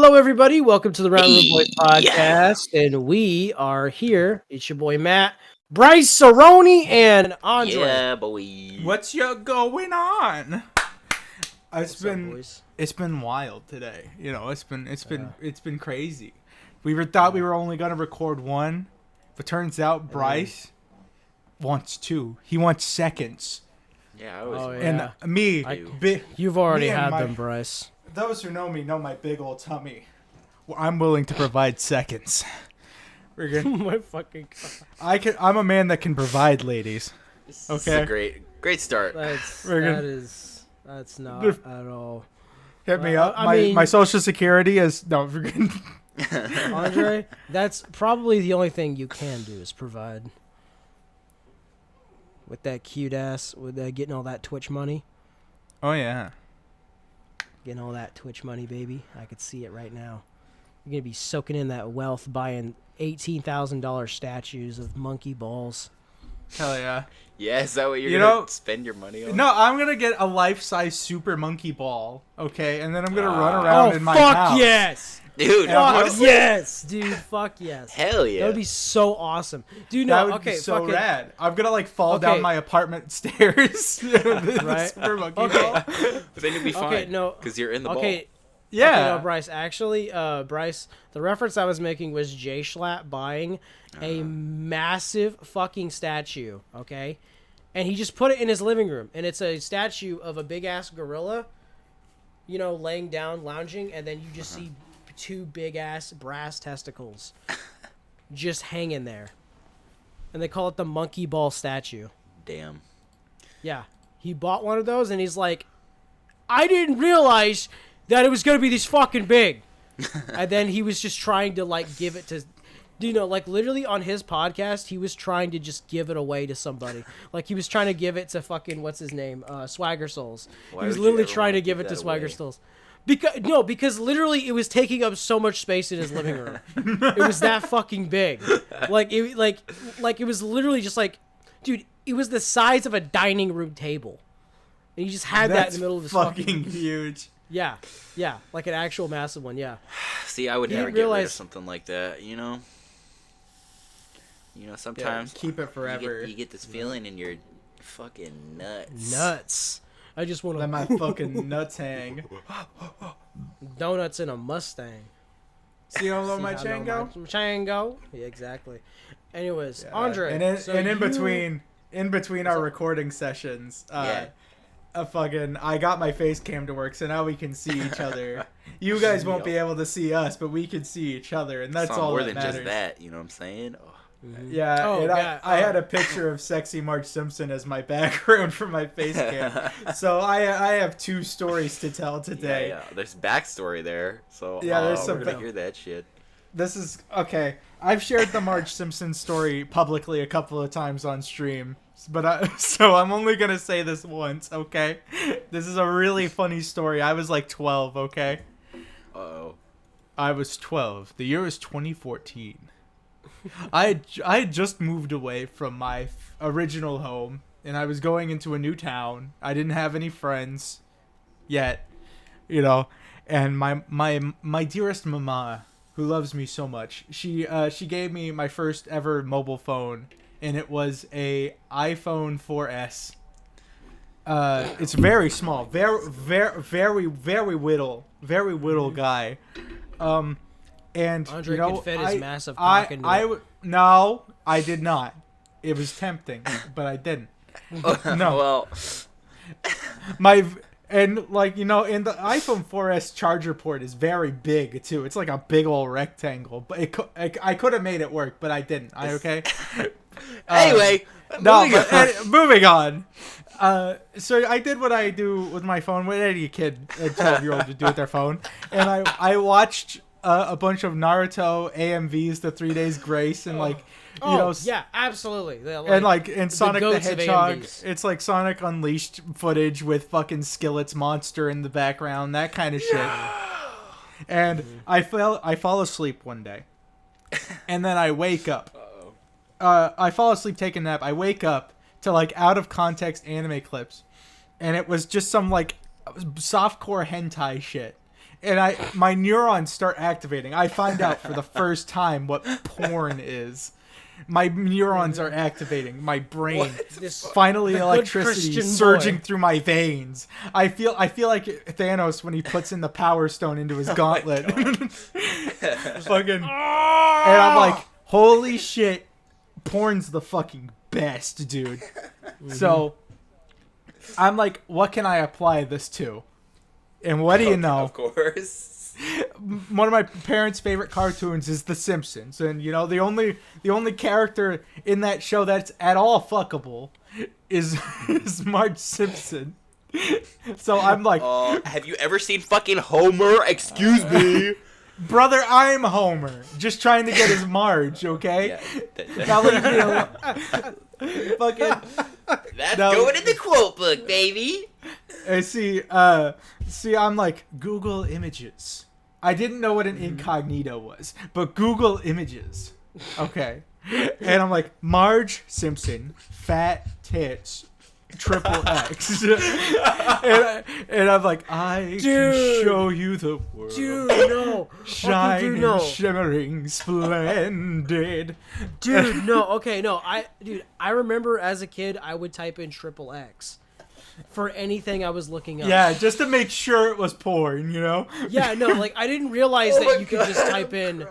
Hello, everybody. Welcome to the Round Room Boys podcast, and we are here. It's your boy Matt, Bryce, Cerrone, and Andre. Yeah, boy. What's going on? What's up, boys? It's been wild today. You know, it's been crazy. We thought we were only gonna record one, but turns out Bryce wants two. He wants seconds. Yeah, I was. Oh, yeah. And me, You've already me and had my- them, Bryce. those who know me know my big old tummy. Well, I'm willing to provide seconds. We're good. My fucking God. I'm a man that can provide, ladies. This Okay. is a great start. That's not at all. Hit me up. I mean- My social security is no. We're good. Andre, that's probably the only thing you can do is provide. With that cute ass, with getting all that Twitch money. Oh yeah. Getting all that Twitch money, baby. I could see it right now. You're going to be soaking in that wealth buying $18,000 statues of monkey balls. Hell yeah. Yeah, is that what you're You gonna know- spend your money on? No, I'm gonna get a life-size super monkey ball, okay, and then I'm gonna run around in my fuck house. Yes! Dude, Yeah, what Fuck is yes! Dude, fuck yes. Hell yeah. That would be so awesome. Dude, That no, would okay, be so fucking... rad. I'm gonna like fall Okay. down my apartment stairs. Right. Super monkey Okay. ball. But then you'll be fine. Okay, no. Because you're in the Okay, ball. okay, Yeah. no, Bryce, actually, Bryce, the reference I was making was Jay Schlatt buying a massive fucking statue, okay? And he just put it in his living room, and it's a statue of a big-ass gorilla, you know, laying down, lounging, and then you just see two big-ass brass testicles just hanging there. And they call it the monkey ball statue. Damn. Yeah. He bought one of those, and he's like, I didn't realize that it was going to be this fucking big. And then he was just trying to, like, give it to... You know, like, literally on his podcast, he was trying to just give it away to somebody. Like, he was trying to give it to fucking, what's his name? Swagger Souls. Why He was would you literally ever trying wanna to give give it to that Swagger away? Souls. Because literally it was taking up so much space in his living room. It was that fucking big. Like it was literally just like, dude, it was the size of a dining room table. And he just had that in the middle of his fucking huge. Yeah, like an actual massive one, yeah. See, I would You never didn't get rid realize- of something like that, you know? You know, sometimes Keep it forever. you get this feeling in your fucking nuts. Nuts. I just want Let my to fucking nuts hang. donuts in a Mustang. See how low See my how chain low go? my chain go? Yeah, exactly. Anyways, Yeah. Andre. And in, so and in you- between our recording sessions, I got my face cam to work, so now we can see each other. You guys won't be able to see us, but we can see each other, and that's It's not all more that than matters. just that, you know what I'm saying? Oh. Yeah, Oh, and yeah, I had a picture of sexy Marge Simpson as my background for my face cam. So I have two stories to tell today. Yeah, there's backstory there, so Yeah, there's we're some gonna ba- hear that shit. This is okay. I've shared the Marge Simpson story publicly a couple of times on stream, but so I'm only gonna say this once. Okay, this is a really funny story. I was like 12. Okay, Uh-oh. I was 12. The year was 2014. I had just moved away from my original home, and I was going into a new town. I didn't have any friends yet, you know, and my dearest mama, who loves me so much, she gave me my first ever mobile phone, and it was a iPhone 4S. It's very small, very whittle guy. And Andre you know, could fit his massive cock into it. No, I did not. It was tempting, but I didn't. No. Well, And like, you know, and the iPhone 4S charger port is very big too. It's like a big old rectangle, but I could have made it work, but I didn't. Okay. anyway, Moving on. So I did what I do with my phone, what any kid, a 12-year-old would do with their phone, and I watched a bunch of Naruto AMVs, the 3 Days Grace, and like, you know, yeah, absolutely. and Sonic the goats of Hedgehog. AMVs. It's like Sonic Unleashed footage with fucking Skillet's monster in the background, that kind of shit. And I fall asleep one day, and then I wake up. I fall asleep, take a nap. I wake up to like out of context anime clips, and it was just some like softcore hentai shit. and my neurons start activating. I find out for the first time what porn is. My neurons are activating. My brain, finally, electricity surging through my veins. I feel like Thanos when he puts in the Power Stone into his gauntlet. Fucking, and I'm like, holy shit, porn's the fucking best, dude. So I'm like, what can I apply this to? And what do you know? Of course. One of my parents' favorite cartoons is The Simpsons, and you know the only character in that show that's at all fuckable is Marge Simpson. So I'm like, have you ever seen fucking Homer? Excuse me, brother, I'm Homer, just trying to get his Marge, okay? Yeah, Now leave me alone. Fucking. That's going in the quote book, baby. I see. I'm like Google Images. I didn't know what an incognito was, but Google Images. Okay. And I'm like, Marge Simpson, fat tits, XXX. and I'm like, I can show you the world. Dude, no. Shining, shimmering, splendid. Dude, no. Okay, no. I remember as a kid, I would type in XXX. For anything I was looking up. Yeah, just to make sure it was porn, you know? Yeah, no, like, I didn't realize that you could just type in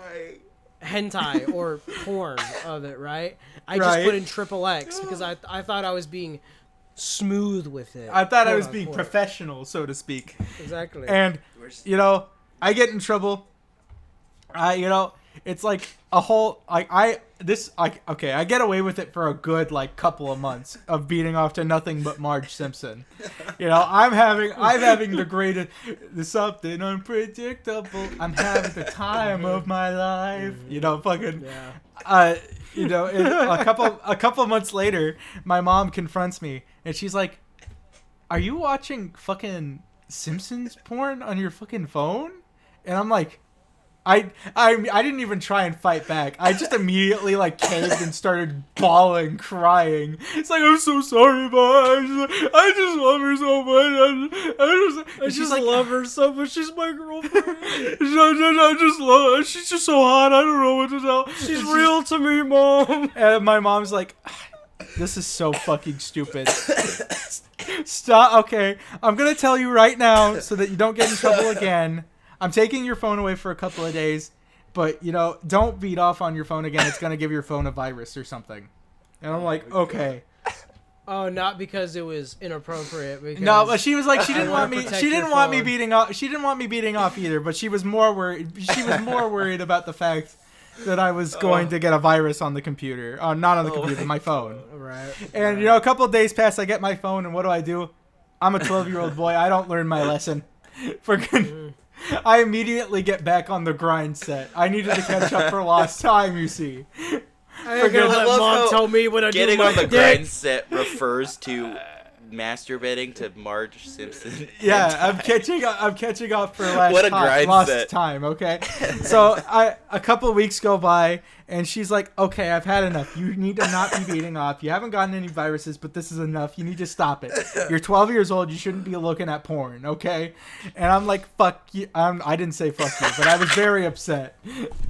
hentai or porn of it, right? I just put in XXX because I thought I was being smooth with it. I thought I was being professional, so to speak. Exactly. And, you know, I get in trouble. You know, it's like a whole, like, I get away with it for a good, like, couple of months of beating off to nothing but Marge Simpson. You know, I'm having the greatest, something unpredictable. I'm having the time of my life. You know, fucking, you know, a couple of months later, my mom confronts me and she's like, "Are you watching fucking Simpsons porn on your fucking phone?" And I'm like, I didn't even try and fight back. I just immediately like caved and started bawling, crying. It's like, I'm so sorry, Marge. I just love her so much. I just like, love her so much. She's my girlfriend. I just love her. She's just so hot. I don't know what to tell. She's real to me, Mom. And my mom's like, this is so fucking stupid. Stop. Okay, I'm gonna tell you right now so that you don't get in trouble again. I'm taking your phone away for a couple of days, but, you know, don't beat off on your phone again. It's going to give your phone a virus or something. And I'm like, okay. Oh, not because it was inappropriate. Because no, but she was like, she didn't want me beating off. She didn't want me beating off either, but she was more worried. She was more worried about the fact that I was going to get a virus on the computer. Not on the computer, my phone. Right. And, you know, a couple of days pass, I get my phone, and what do? I'm a 12-year-old boy. I don't learn my lesson. I immediately get back on the grind set. I needed to catch up for lost time, you see. I ain't gonna let Mom tell me what I do with my getting on the dick. grind set refers to masturbating to Marge Simpson. Yeah, I'm catching up for lost time, okay? So a couple of weeks go by, and she's like, okay, I've had enough. You need to not be beating off. You haven't gotten any viruses, but this is enough. You need to stop it. You're 12 years old. You shouldn't be looking at porn, okay? And I'm like, fuck you. I didn't say fuck you, but I was very upset.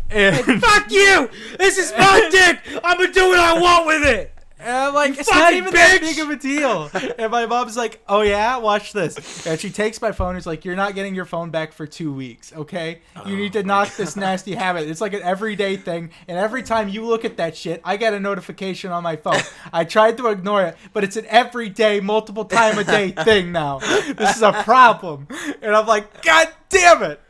And fuck you! This is my dick! I'm gonna do what I want with it! And I'm like, it's not even that big of a deal. And my mom's like, oh yeah, watch this. And she takes my phone and is like, you're not getting your phone back for 2 weeks, okay? You need to knock this nasty habit. It's like an everyday thing. And every time you look at that shit, I get a notification on my phone. I tried to ignore it, but it's an everyday, multiple time a day thing now. This is a problem. And I'm like, God damn it.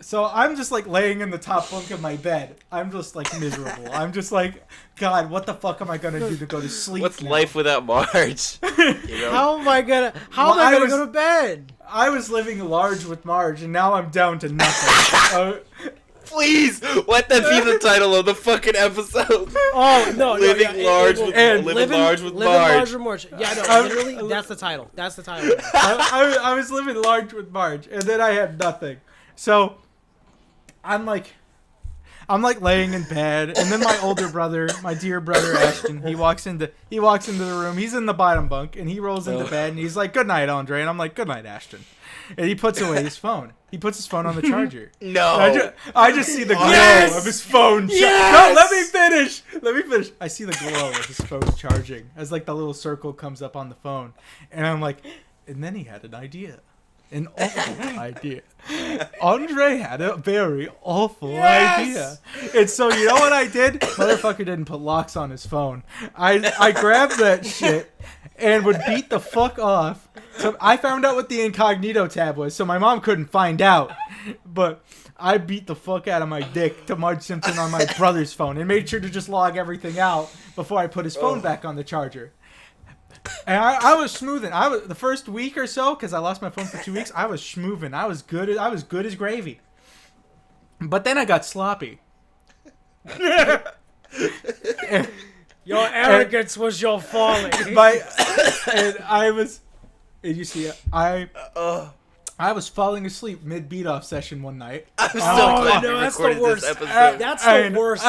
So I'm just like laying in the top bunk of my bed. I'm just like miserable. I'm just like, God, what the fuck am I gonna do to go to sleep? What's now? life without Marge? You know? How am I gonna go to bed? I was living large with Marge, and now I'm down to nothing. Please, let that be the title of the fucking episode. Oh no, living large with Marge. Yeah, no, literally, that's the title. That's the title. I was living large with Marge, and then I had nothing. So I'm like, I'm like laying in bed, and then my older brother, my dear brother Ashton, he walks into the room. He's in the bottom bunk, and he rolls into bed, and he's like, "Good night, Andre," and I'm like, "Good night, Ashton," and he puts away his phone. He puts his phone on the charger. No. I just see the glow Yes! of his phone. Yes! No, let me finish. I see the glow of his phone charging as like the little circle comes up on the phone, and I'm like, and then he had an idea. An awful idea. Andre had a very awful idea. And so you know what I did? Motherfucker didn't put locks on his phone. I grabbed that shit and would beat the fuck off. So I found out what the incognito tab was, so my mom couldn't find out. But I beat the fuck out of my dick to Marge Simpson on my brother's phone and made sure to just log everything out before I put his phone back on the charger. And I was smoothing. The first week or so, because I lost my phone for 2 weeks. I was schmooving. I was good as gravy. But then I got sloppy. Your arrogance was your folly. And you see, I was falling asleep mid beat off session one night. I'm so glad we that's the recorded worst. this episode. That's the worst.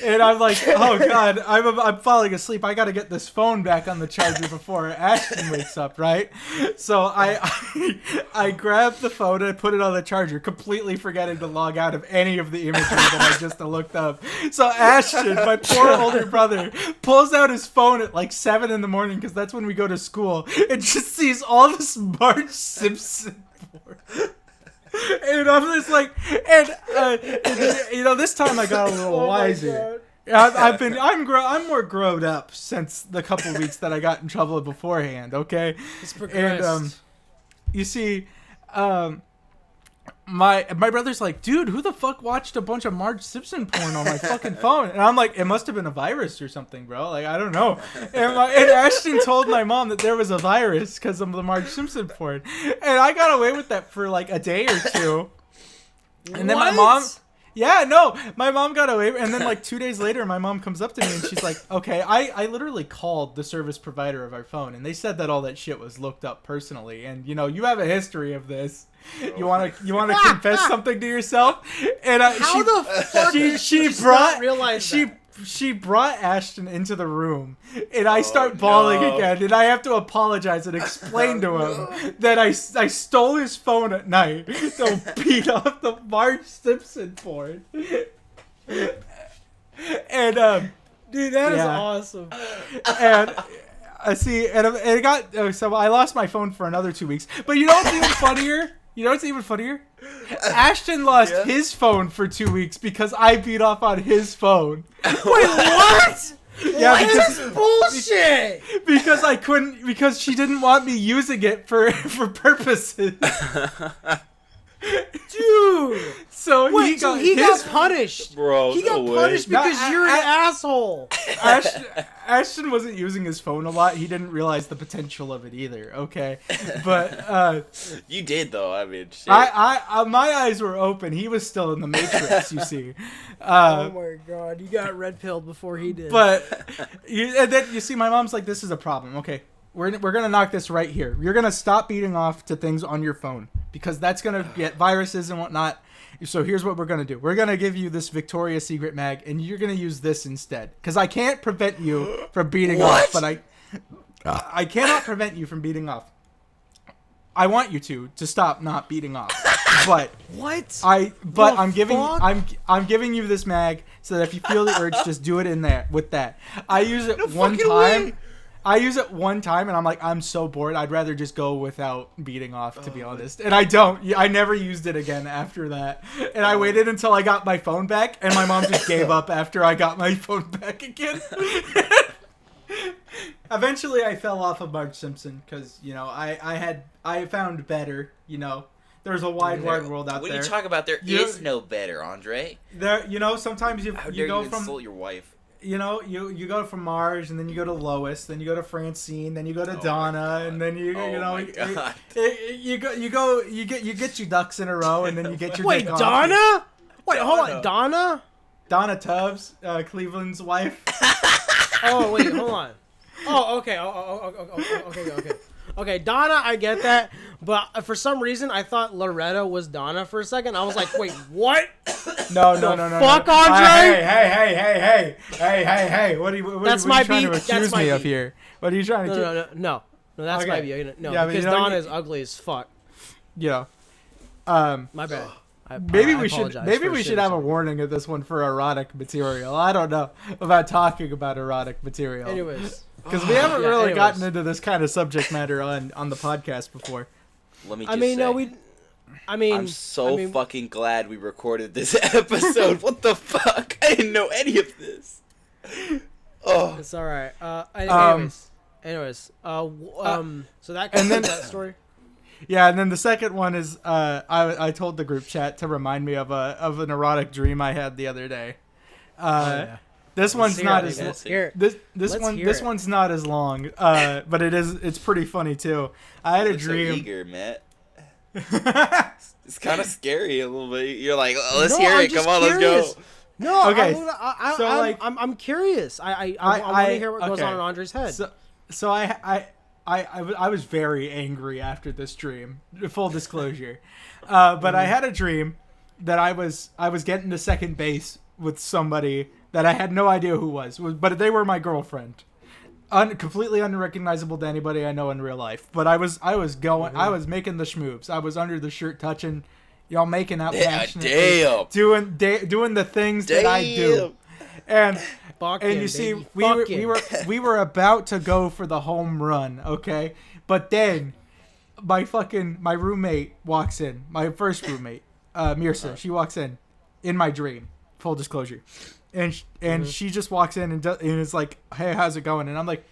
And I'm like, oh god, I'm falling asleep. I gotta get this phone back on the charger before Ashton wakes up, right? So I grabbed the phone and I put it on the charger, completely forgetting to log out of any of the imagery that I just looked up. So Ashton, my poor older brother, pulls out his phone at like 7 in the morning because that's when we go to school, and just sees all this Marge Simpson porn. And I'm just like, this time I got a little wiser. I'm more grown up since the couple weeks that I got in trouble beforehand. Okay, It's progressed. And you see, my brother's like, dude, who the fuck watched a bunch of Marge Simpson porn on my fucking phone? And I'm like, it must have been a virus or something, bro. Like, I don't know. And Ashton told my mom that there was a virus because of the Marge Simpson porn, and I got away with that for like a day or two. And then my mom got away. And then like 2 days later, my mom comes up to me and she's like, okay, I literally called the service provider of our phone, and they said that all that shit was looked up personally. And you have a history of this. You want to confess something to yourself? And How the fuck did she not realize that? She brought Ashton into the room, and I start bawling again, and I have to apologize and explain to him that I stole his phone at night to beat off the Marge Simpson porn. And Dude, that is awesome. And it got so I lost my phone for another 2 weeks. But you know what's even funnier? Ashton lost his phone for 2 weeks because I beat off on his phone. Wait, what? Yeah, This is bullshit. Because she didn't want me using it for purposes. Dude. So Wait, he got punished. Bro, he got punished because you're an asshole. Ashton wasn't using his phone a lot. He didn't realize the potential of it either. Okay, but you did though. I mean, shit. I my eyes were open. He was still in the Matrix. You see. Oh my god, you got red pilled before he did. But and then you see, my mom's like, "This is a problem." Okay, we're gonna knock this right here. You're gonna stop beating off to things on your phone because that's gonna get viruses and whatnot. So here's what we're going to do. We're going to give you this Victoria's Secret mag, and you're going to use this instead. Because I can't prevent you from beating off, but I cannot prevent you from beating off. I want you to stop not beating off. But what? I'm giving you this mag so that if you feel the urge, just do it in there with that. I use it one time. I use it one time, and I'm like, I'm so bored. I'd rather just go without beating off, to be honest. And I don't. I never used it again after that. And I waited until I got my phone back, and my mom just gave up after I got my phone back again. Eventually, I fell off of Marge Simpson because, I found better, There's a wide world out there. What are you talking about? There is no better, Andre. Sometimes you go from... insult your wife. You go from Marge, and then you go to Lois, then you go to Francine, then you go to Donna, and then you get your ducks in a row, and then you get your Wait, dick off. Donna? Wait, hold on, Donna? Donna Tubbs, Cleveland's wife. Oh wait, hold on. Oh, okay. Okay, Donna, I get that, but for some reason I thought Loretta was Donna for a second. I was like, wait, what? No. Fuck, Andre? Hey. What are you trying to accuse me of here? What are you trying to No, that's Okay. my view. No, Yeah, but because you know, Donna is ugly as fuck. Yeah. My bad. Maybe I we should apologize maybe for we should shitting have a on you. warning of this one for erotic material. I don't know about talking about erotic material. Anyways, Because we haven't really anyways. gotten into this kind of subject matter on the podcast before. Let me just I mean, say, no, we. I mean, I'm so fucking glad we recorded this episode. What the fuck? I didn't know any of this. Oh, It's all right. Anyways. So that and then- that story. Yeah, and then the second one is I told the group chat to remind me of an erotic dream I had the other day. Yeah. This one's hear not it, as man. lo- Let's hear it. this Let's one hear this it. one's not as long. But it's pretty funny too. I had a so dream. eager, Matt. It's kind of scary a little bit. You're like, oh, let's hear I'm it. just Come on, curious. let's go. No, Okay, okay. I'm curious. I want to hear what goes on in Andre's head. So I was very angry after this dream. Full disclosure, but I had a dream that I was getting to second base with somebody that I had no idea who was, but they were my girlfriend. Completely unrecognizable to anybody I know in real life. But I was making the schmoves. I was under the shirt touching, y'all making out Yeah, passionately, damn. doing the things that I do. And Fucking, you see, baby, we fucking. we were about to go for the home run, okay? But then my roommate walks in. My first roommate, Mirsa, she walks in my dream. Full disclosure. And she just walks in and is like, "Hey, how's it going?" And I'm like,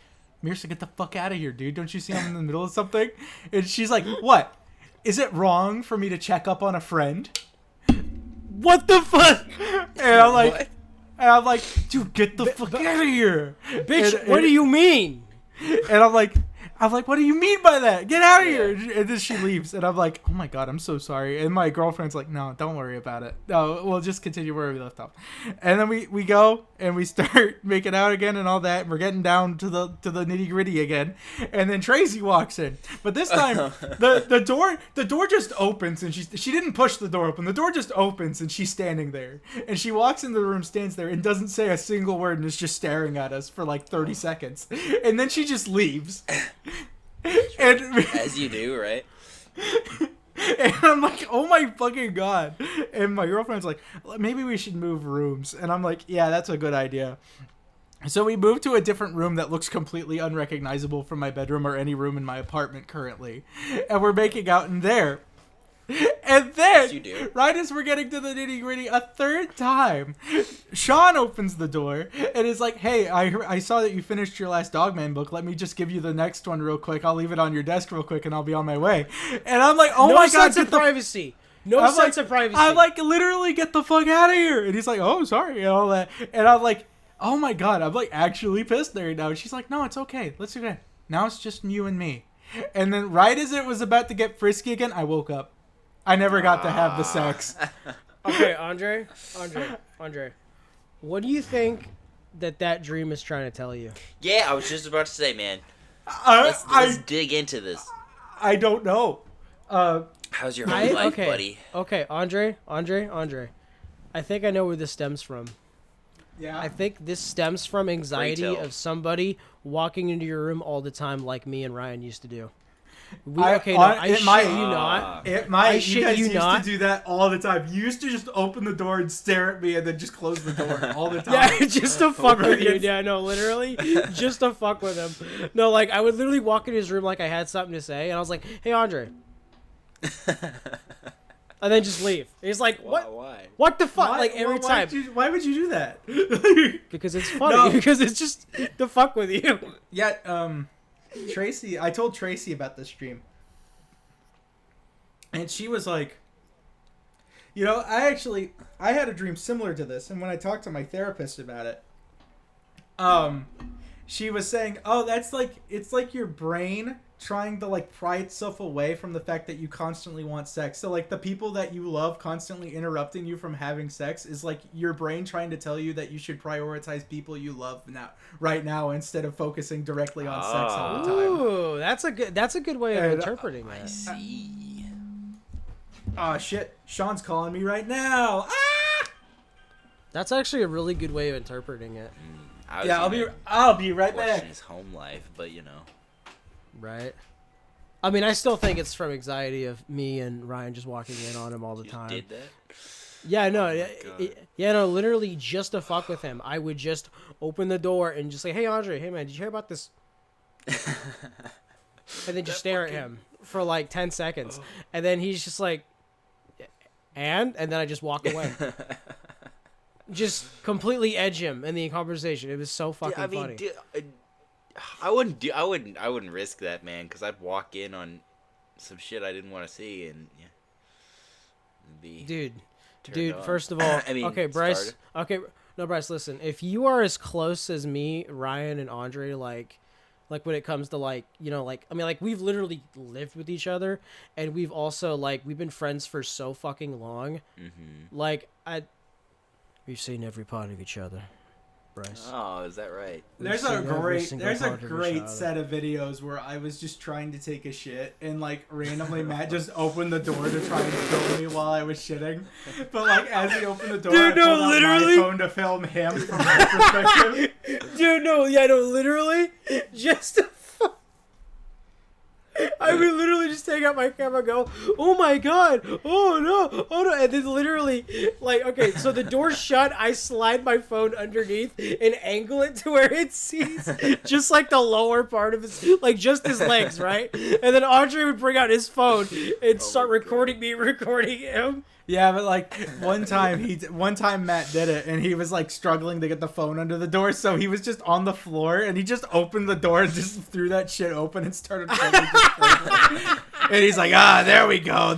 "Mirsa, get the fuck out of here, dude. Don't you see I'm in the middle of something?" And she's like, "What? Is it wrong for me to check up on a friend?" What the fuck? And I'm like, What? And I'm like, dude, get the fuck out of here, Bitch, what do you mean? And I'm like, what do you mean by that? Get out of here! And then she leaves, and I'm like, oh my god, I'm so sorry. And my girlfriend's like, no, don't worry about it. No, we'll just continue where we left off. And then we go and we start making out again and all that. And we're getting down to the nitty gritty again. And then Tracy walks in, but this time the door just opens, and she didn't push the door open. The door just opens, and she's standing there. And she walks in the room, stands there, and doesn't say a single word, and is just staring at us for like 30 seconds. And then she just leaves. And As you do, right? And I'm like, oh my fucking god. And my girlfriend's like, maybe we should move rooms. And I'm like, yeah, that's a good idea. So we moved to a different room that looks completely unrecognizable from my bedroom or any room in my apartment currently. And we're making out in there. And then, you do. right as we're getting to the nitty gritty, a third time, Sean opens the door and is like, "Hey, I saw that you finished your last Dogman book. Let me just give you the next one real quick. I'll leave it on your desk real quick, and I'll be on my way." And I'm like, "Oh No my god, sense get of the privacy. No I'm sense like- of privacy. I'm like, literally, get the fuck out of here. And he's like, oh, sorry, and all that. And I'm like, oh my god, I'm like actually pissed there now. And she's like, no, it's okay. Let's do that. Now it's just you and me. And then right as it was about to get frisky again, I woke up. I never got to have the sex. Okay, Andre. What do you think that dream is trying to tell you? Yeah, I was just about to say, man. Let's dig into this. I don't know. How's your home life, okay, buddy? Okay, Andre. I think I know where this stems from. Yeah. I think this stems from anxiety tell. of somebody walking into your room all the time, like me and Ryan used to do. I shit you not. It might. I You shit guys you used not. to do that all the time. You used to just open the door and stare at me and then just close the door all the time. Yeah, just to fuck with you. Right. Yeah, no, literally, just to fuck with him. No, like, I would literally walk in his room like I had something to say, and I was like, "Hey, Andre," and then just leave. He's like, "What? Why? What the fuck?" Why- Like every time, Why would you do that? because it's funny. No. Because it's just to fuck with you. Yeah, Tracy, I told Tracy about this dream. And she was like, you know, I had a dream similar to this. And when I talked to my therapist about it, she was saying, oh, it's like your brain trying to like pry itself away from the fact that you constantly want sex. So like the people that you love constantly interrupting you from having sex is like your brain trying to tell you that you should prioritize people you love right now instead of focusing directly on sex all the time. Ooh, that's a good way of And, interpreting I that. see. Oh shit, Sean's calling me right now. Ah! That's actually a really good way of interpreting it. I'll be right question back. his home life, but you know. Right. I mean, I still think it's from anxiety of me and Ryan just walking in on him all the You time. did that? Yeah, no, God. no, literally just to fuck with him. I would just open the door and just say, "Hey, Andre, hey man, did you hear about this?" And then just stare at him for like 10 seconds, and then he's just like, and then I just walk away. Just completely edge him in the conversation. It was so fucking funny. I wouldn't risk that, man, because I'd walk in on some shit I didn't want to see, and yeah, Dude, first of all, I mean, okay, Bryce. started. Okay, no, Bryce. Listen, if you are as close as me, Ryan, and Andre, like when it comes to like, you know, like I mean, like we've literally lived with each other, and we've also like we've been friends for so fucking long. Mm-hmm. Like we've seen every part of each other, Bryce. Oh, is that right? There's We've a seen every great single there's a part of each great other. set of videos where I was just trying to take a shit and like randomly Matt just opened the door to try and film me while I was shitting. But like as he opened the door, Dude, I pulled no, out literally. my phone to film him from my perspective. Dude, no, literally, just to I would literally just take out my camera and go, "Oh my god, oh no," and then literally, like, okay, so the door's shut, I slide my phone underneath and angle it to where it sees just like the lower part of his, like just his legs, right? And then Andre would bring out his phone and start recording me recording him. Yeah, but like one time Matt did it and he was like struggling to get the phone under the door, so he was just on the floor and he just opened the door and just threw that shit open and started filming. And he's like, there we go.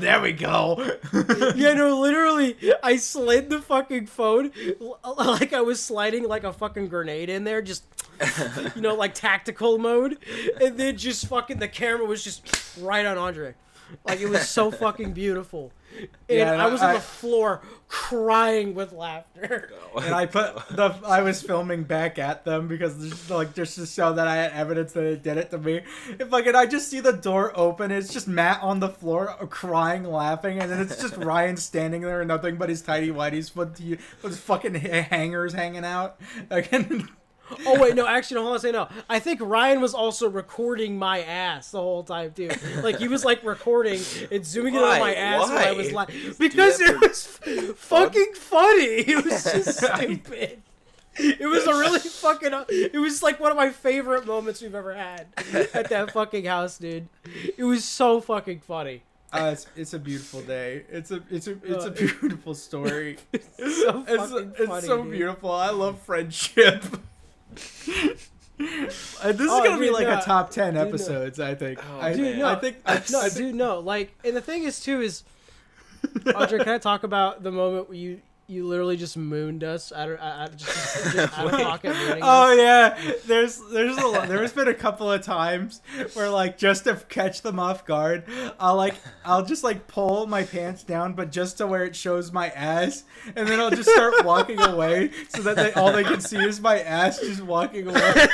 Yeah, no, literally, I slid the fucking phone like I was sliding like a fucking grenade in there, just, you know, like tactical mode, and then just fucking the camera was just right on Andre. Like, it was so fucking beautiful. And Yeah, I was on the floor crying with laughter. And I was filming back at them because just to show that I had evidence that it did it to me. If like, and I just see the door open, it's just Matt on the floor crying, laughing, and then it's just Ryan standing there, nothing but his tidy whities with his fucking hangers hanging out. Like, Oh wait, no, actually, no, hold on, say no. I think Ryan was also recording my ass the whole time too. Like he was like recording and zooming in on my ass when I was like, because it was fucking funny. It was just stupid. It was a really fucking. It was like one of my favorite moments we've ever had at that fucking house, dude. It was so fucking funny. It's a beautiful day. It's a beautiful story. It's so fucking It's funny, so dude. beautiful. I love friendship. This is gonna be like a top 10 episodes, I think. Dude, no. Like, and the thing is too is, Audrey, can I talk about the moment where you literally just mooned us out of pocket mooning Oh us? yeah, there's been a couple of times where like just to catch them off guard, I'll just like pull my pants down, but just to where it shows my ass, and then I'll just start walking away so that all they can see is my ass just walking away.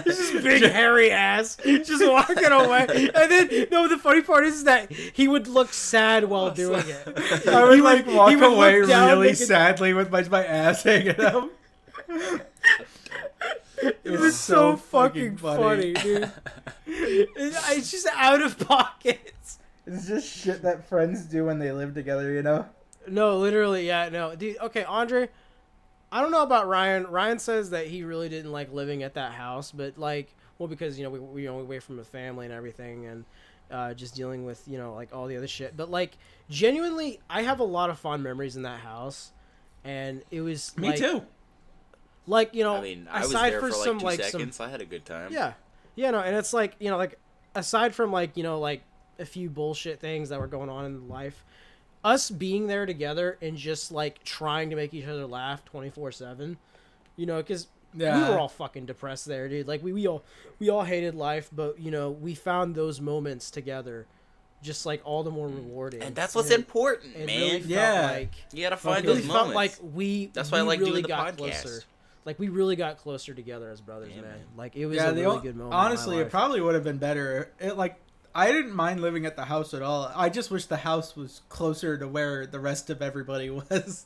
This big hairy ass just walking away, and then no, the funny part is that he would look sad while doing it. I would like walk he would away look down, really make it- sadly with my ass hanging out. It was so fucking funny, dude. It's just out of pockets. It's just shit that friends do when they live together, you know? No, literally, yeah, no. Dude, okay, Andre, I don't know about Ryan. Ryan says that he really didn't like living at that house, but like, well, because, you know, we away from a family and everything, and just dealing with, you know, like all the other shit. But like, genuinely, I have a lot of fond memories in that house, and it was Me like, too. Like, you know, I mean, I was aside there for like some 2 like seconds. I had a good time. yeah, no, and it's like, you know, like aside from like, you know, like a few bullshit things that were going on in life, us being there together and just like trying to make each other laugh 24/7, you know, because we were all fucking depressed there, dude. Like we all hated life, but you know, we found those moments together just like all the more rewarding. And that's what's important, it man. really felt like, You gotta find it really those felt moments. like That's why I like really doing the got podcast. closer. Like we really got closer together as brothers, Yeah, man. man. Like it was a really good moment. Honestly, in my it life. probably would have been better. I didn't mind living at the house at all. I just wish the house was closer to where the rest of everybody was.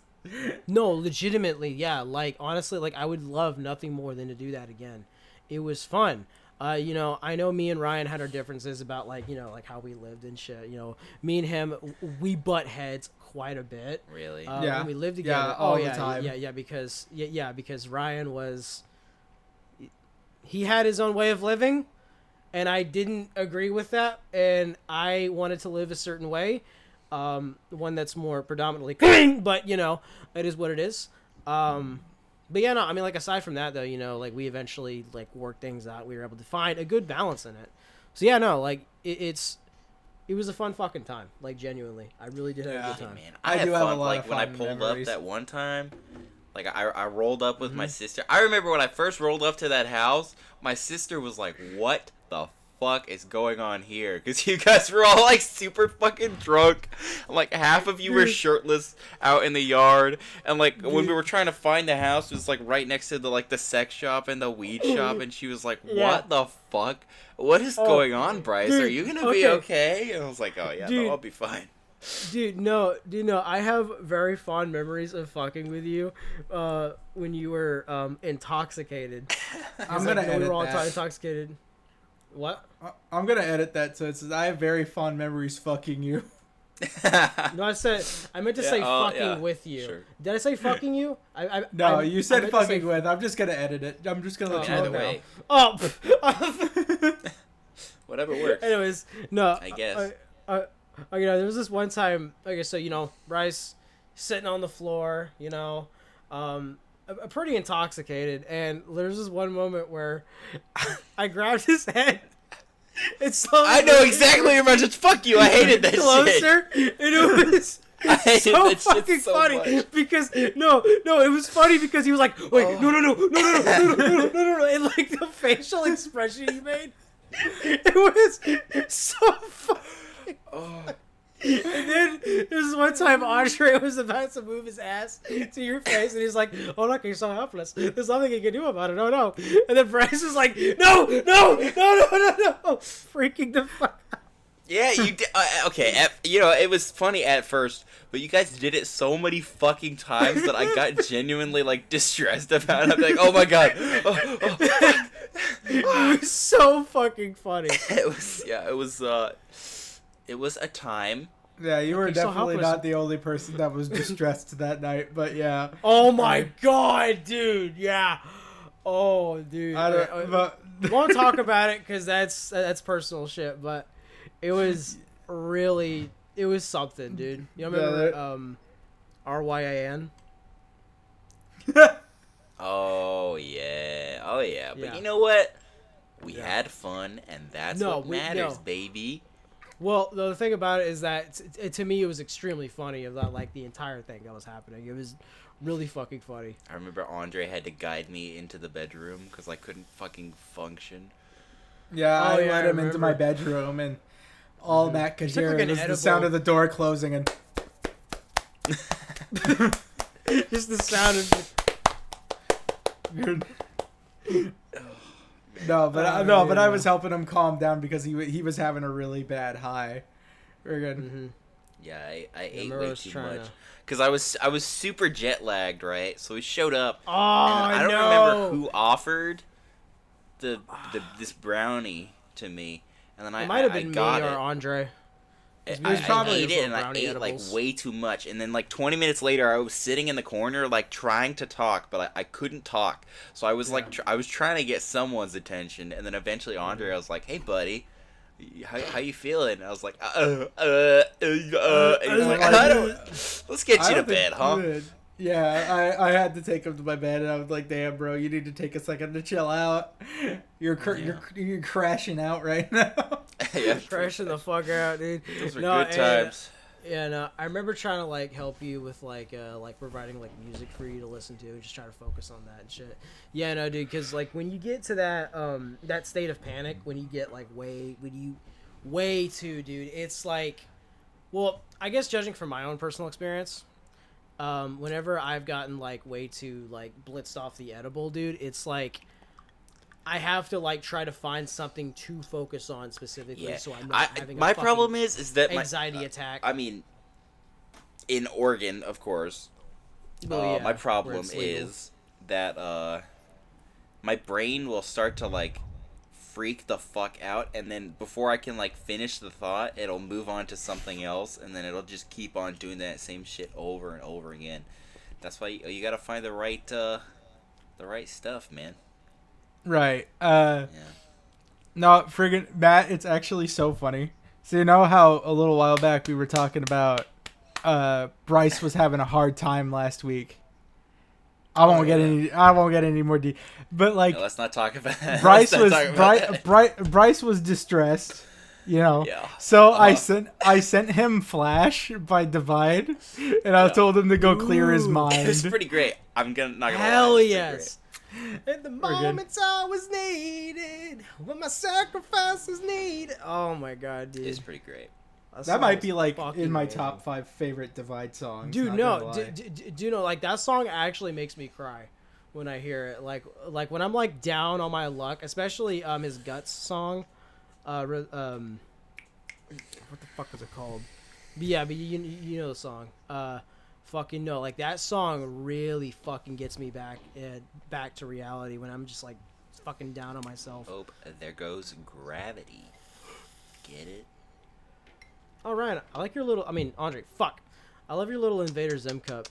No, legitimately, yeah. Like, honestly, like, I would love nothing more than to do that again. It was fun. You know, I know me and Ryan had our differences about, like, you know, like, how we lived and shit. You know, me and him, we butt heads quite a bit. Really? Yeah. When we lived together. Yeah, all the time. Because Ryan was... He had his own way of living, and I didn't agree with that, and I wanted to live a certain way. One that's more predominantly clean, but, you know, it is what it is. But yeah, no, I mean, like, aside from that, though, you know, like, we eventually, like, worked things out. We were able to find a good balance in it. So yeah, no, like, it was a fun fucking time. Like, genuinely, I really did have a good time. Man, I had do have fun. a lot Like of when I fun pulled memories. up that one time, like I rolled up with my sister. I remember when I first rolled up to that house, my sister was like, "What the fuck is going on here?" Because you guys were all like super fucking drunk. Like half of you were shirtless out in the yard, and like when we were trying to find the house, it was like right next to the sex shop and the weed shop, and she was like, "What the fuck? What is going on, Bryce? dude, Are you gonna be okay?" And I was like, "Oh yeah, Dude. no, I'll be fine." Dude, no, I have very fond memories of fucking with you when you were intoxicated. I'm gonna we edit were all that. intoxicated. What? I'm gonna edit that so it says I have very fond memories fucking you. No, I meant to say fucking with you. Sure. Did I say fucking you? No, I you said meant to say fucking with. I'm just gonna edit it. I'm just gonna let you Either know. way, Oh. whatever works. Anyways, no. I guess. You know, there was this one time. Okay, so you know, Bryce sitting on the floor. You know, pretty intoxicated, and there's this one moment where I grabbed his head. It's I know exactly what you're about to. Fuck you! I hated that shit. closer, and it was. I hated So that fucking shit so funny much. because no, it was funny because he was like, wait, no, and like the facial expression he made, it was so funny. Oh. And then there's one time Andre was about to move his ass to your face, and he's like, "Oh look, you're so helpless. There's nothing you can do about it. Oh no!" And then Bryce was like, "No, freaking the fuck out." Yeah, you did. Okay, you know, it was funny at first, but you guys did it so many fucking times that I got genuinely, like, distressed about it. I'm like, oh my god. It was so fucking funny. It was a time. Yeah, you were You're so definitely helpless. not the only person that was distressed that night, but yeah. Oh my god, dude! Yeah. Oh, dude. I don't, but We won't talk about it because that's personal shit. But it was something, dude. You remember RYAN? Oh yeah. But Yeah. you know what? We had fun, and that's what matters, no. baby. Well, the thing about it is that to me it was extremely funny about like the entire thing that was happening. It was really fucking funny. I remember Andre had to guide me into the bedroom because I couldn't fucking function. yeah, Oh, I yeah, let I him into my remember. bedroom, and all Matt could You took, hear like, an was the edible. sound of the door closing, and Just the sound of I was helping him calm down because he was having a really bad high. Very good. Mm-hmm. Yeah, I ate remember I way was too trying much to- because I was super jet lagged, right? So we showed up. Oh, and I don't no. remember who offered this brownie to me, and then It might have been me got or it. Andre. I was probably ate it for and I brownie ate edibles. like way too much, and then like 20 minutes later I was sitting in the corner like trying to talk, but I couldn't talk. So I was like I was trying to get someone's attention, and then eventually Andre, I was like, "Hey buddy, how you feeling?" And I was like, and he's like, "I don't. Let's get you to bed, huh?" Yeah, I had to take him to my bed, and I was like, "Damn, bro, you need to take a second to chill out. You're crashing out right now." Yeah, Crashing the fuck out, dude. those were No, good times. Yeah, no, I remember trying to like help you with like providing like music for you to listen to, just try to focus on that and shit. Yeah, no, dude, because like when you get to that state of panic, when you get like way too, dude, it's like, well, I guess judging from my own personal experience, whenever I've gotten like way too like blitzed off the edible, dude, it's like I have to like try to find something to focus on specifically, Yeah. so I'm not having my a problem fucking is that anxiety attack. I mean, in Oregon, of course, Well, yeah, My where problem it's legal. is that my brain will start to like freak the fuck out, and then before I can like finish the thought, it'll move on to something else, and then it'll just keep on doing that same shit over and over again. That's why you gotta find the right stuff, man. Right. Yeah. No, friggin' Matt, it's actually so funny. So you know how a little while back we were talking about Bryce was having a hard time last week. I won't get any more deep. But like No, let's not talk about that. Bryce Let's was not talk about that. Bryce was distressed, you know. Yeah. So Uh-huh. I sent him Flash by Divide, and I Yeah. told him to go clear his Ooh. mind. It's pretty great. I'm gonna not gonna lie. Hell It's pretty yes. At the moments I was needed, when my sacrifice was needed. Oh my god, dude. great. It's pretty great. That might be song is like fucking in my amazing. top 5 favorite Divide songs. Dude, not no, gonna lie. do you know, like, that song actually makes me cry when I hear it. Like when I'm like down on my luck, especially his Guts song. What the fuck is it called? But yeah, but you know the song. Fucking no, like that song really fucking gets me back to reality when I'm just like fucking down on myself. Oh, there goes gravity. Get it? All right, I like your little. I mean, Andre, fuck, I love your little Invader Zim cup.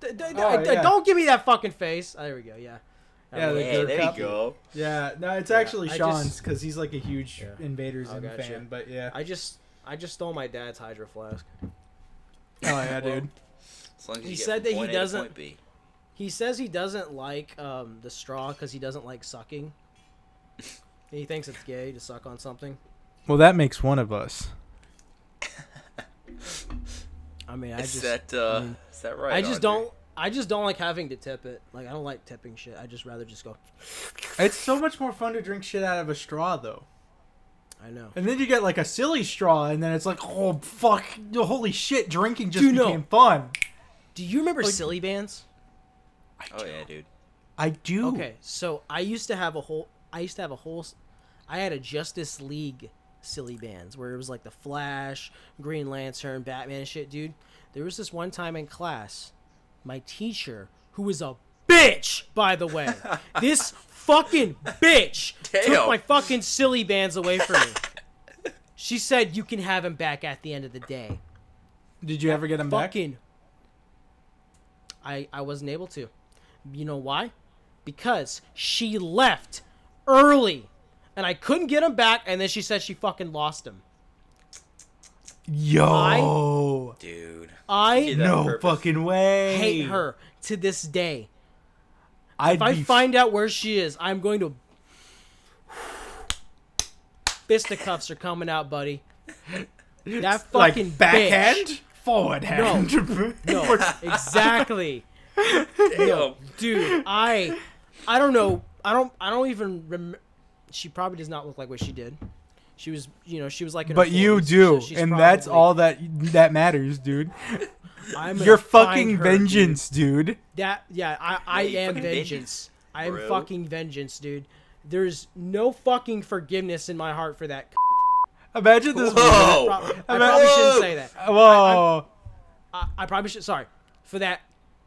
Yeah. Don't give me that fucking face. Oh, there we go. Yeah. Yeah, I the like Hey, good there cup. you go. Yeah, no, it's Yeah, actually I Sean's just- because he's like a huge Yeah. Invaders Oh, Zim gotcha. fan. But yeah. I just stole my dad's Hydro Flask. Oh yeah, dude. As long as you He get said from that he point A to doesn't- point B. He says he doesn't like the straw because he doesn't like sucking. He thinks it's gay to suck on something. Well, that makes one of us. I mean, Is that right? I just Andre? don't like having to tip it. Like, I don't like tipping shit. I just rather just go. It's so much more fun to drink shit out of a straw, though. I know. And then you get like a silly straw, and then it's like, oh fuck, holy shit, drinking just Dude, no. became fun. Do you remember Like- silly bands? Oh yeah, dude. I do. Okay, so I had a Justice League silly bands where it was like the Flash, Green Lantern, Batman and shit, dude. There was this one time in class, my teacher, who was a bitch, by the way, this fucking bitch took Damn. my fucking silly bands away from me. She said you can have him back at the end of the day. Did you ever get them back? Fucking, I wasn't able to. You know why? Because she left early, and I couldn't get him back. And then she said she fucking lost him. Yo, Dude. I did that on no purpose. fucking way. hate her to this day. I'd If I be find out where she is, I'm going to. Fisticuffs are coming out, buddy. That like fucking backhand, bitch. forward hand. No, exactly. Damn. Dude, I don't know. I don't even remember. She probably does not look like what she did. She was, she was like in her But you 40s, do, so she's and that's probably- all that matters, dude. I'm gonna You're find fucking her, vengeance, dude. dude. I you am fucking vengeance. I am bro. fucking vengeance, dude. There's no fucking forgiveness in my heart for that. Imagine this. Whoa. I probably shouldn't say that. Whoa. I probably should. Sorry for that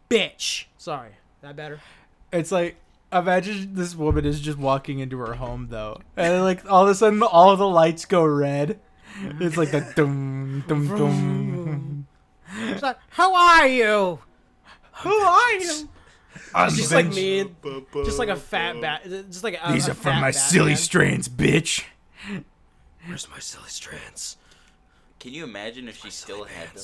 bitch. Sorry. That better? It's like, imagine this woman is just walking into her home, though. And like, all of a sudden, all the lights go red. It's like a dum, dum, dum. She's like, how are you? Who are you? Just like me, just like a fat bat. Just like a, These a are from fat my Batman. silly strands, bitch. Where's my silly strands? Can you imagine if she still had them?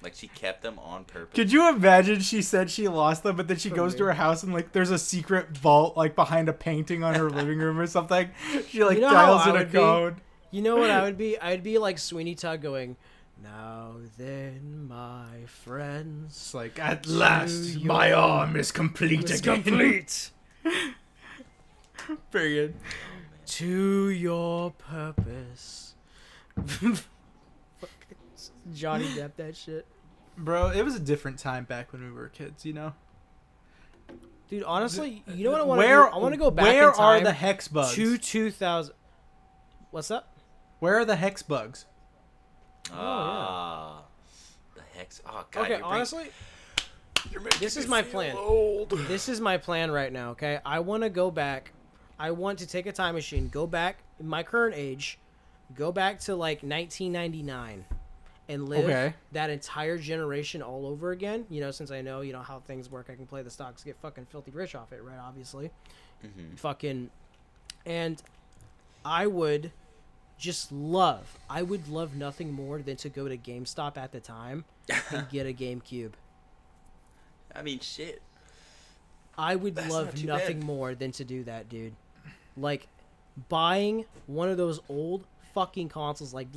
Like she kept them on purpose. Could you imagine she said she lost them, but then she goes to her house and like there's a secret vault like behind a painting on her living room or something. She like You know how dials I in a would be? code. You know what I would be? I'd be like Sweeney Todd going, now then, my friends. It's like, at last, my your- arm is complete It's again. complete. Period. To your purpose. Johnny Depp, that shit. Bro, it was a different time back when we were kids, you know? Dude, honestly, you know what I want to Where, do? I want to go back where in time are the hex bugs? to 2000. What's up? Where are the hex bugs? Ah. The hex. Oh god. Okay, you're honestly, This is my plan. This is my plan right now, okay? I want to go back. I want to take a time machine, go back in my current age, go back to like 1999 and live that entire generation all over again. You know, since I know, you know, how things work, I can play the stocks, get fucking filthy rich off it, right? Obviously. Fucking, and I would love nothing more than to go to GameStop at the time and get a GameCube. I mean, shit. I would love nothing more than to do that, dude. Like, buying one of those old fucking consoles, like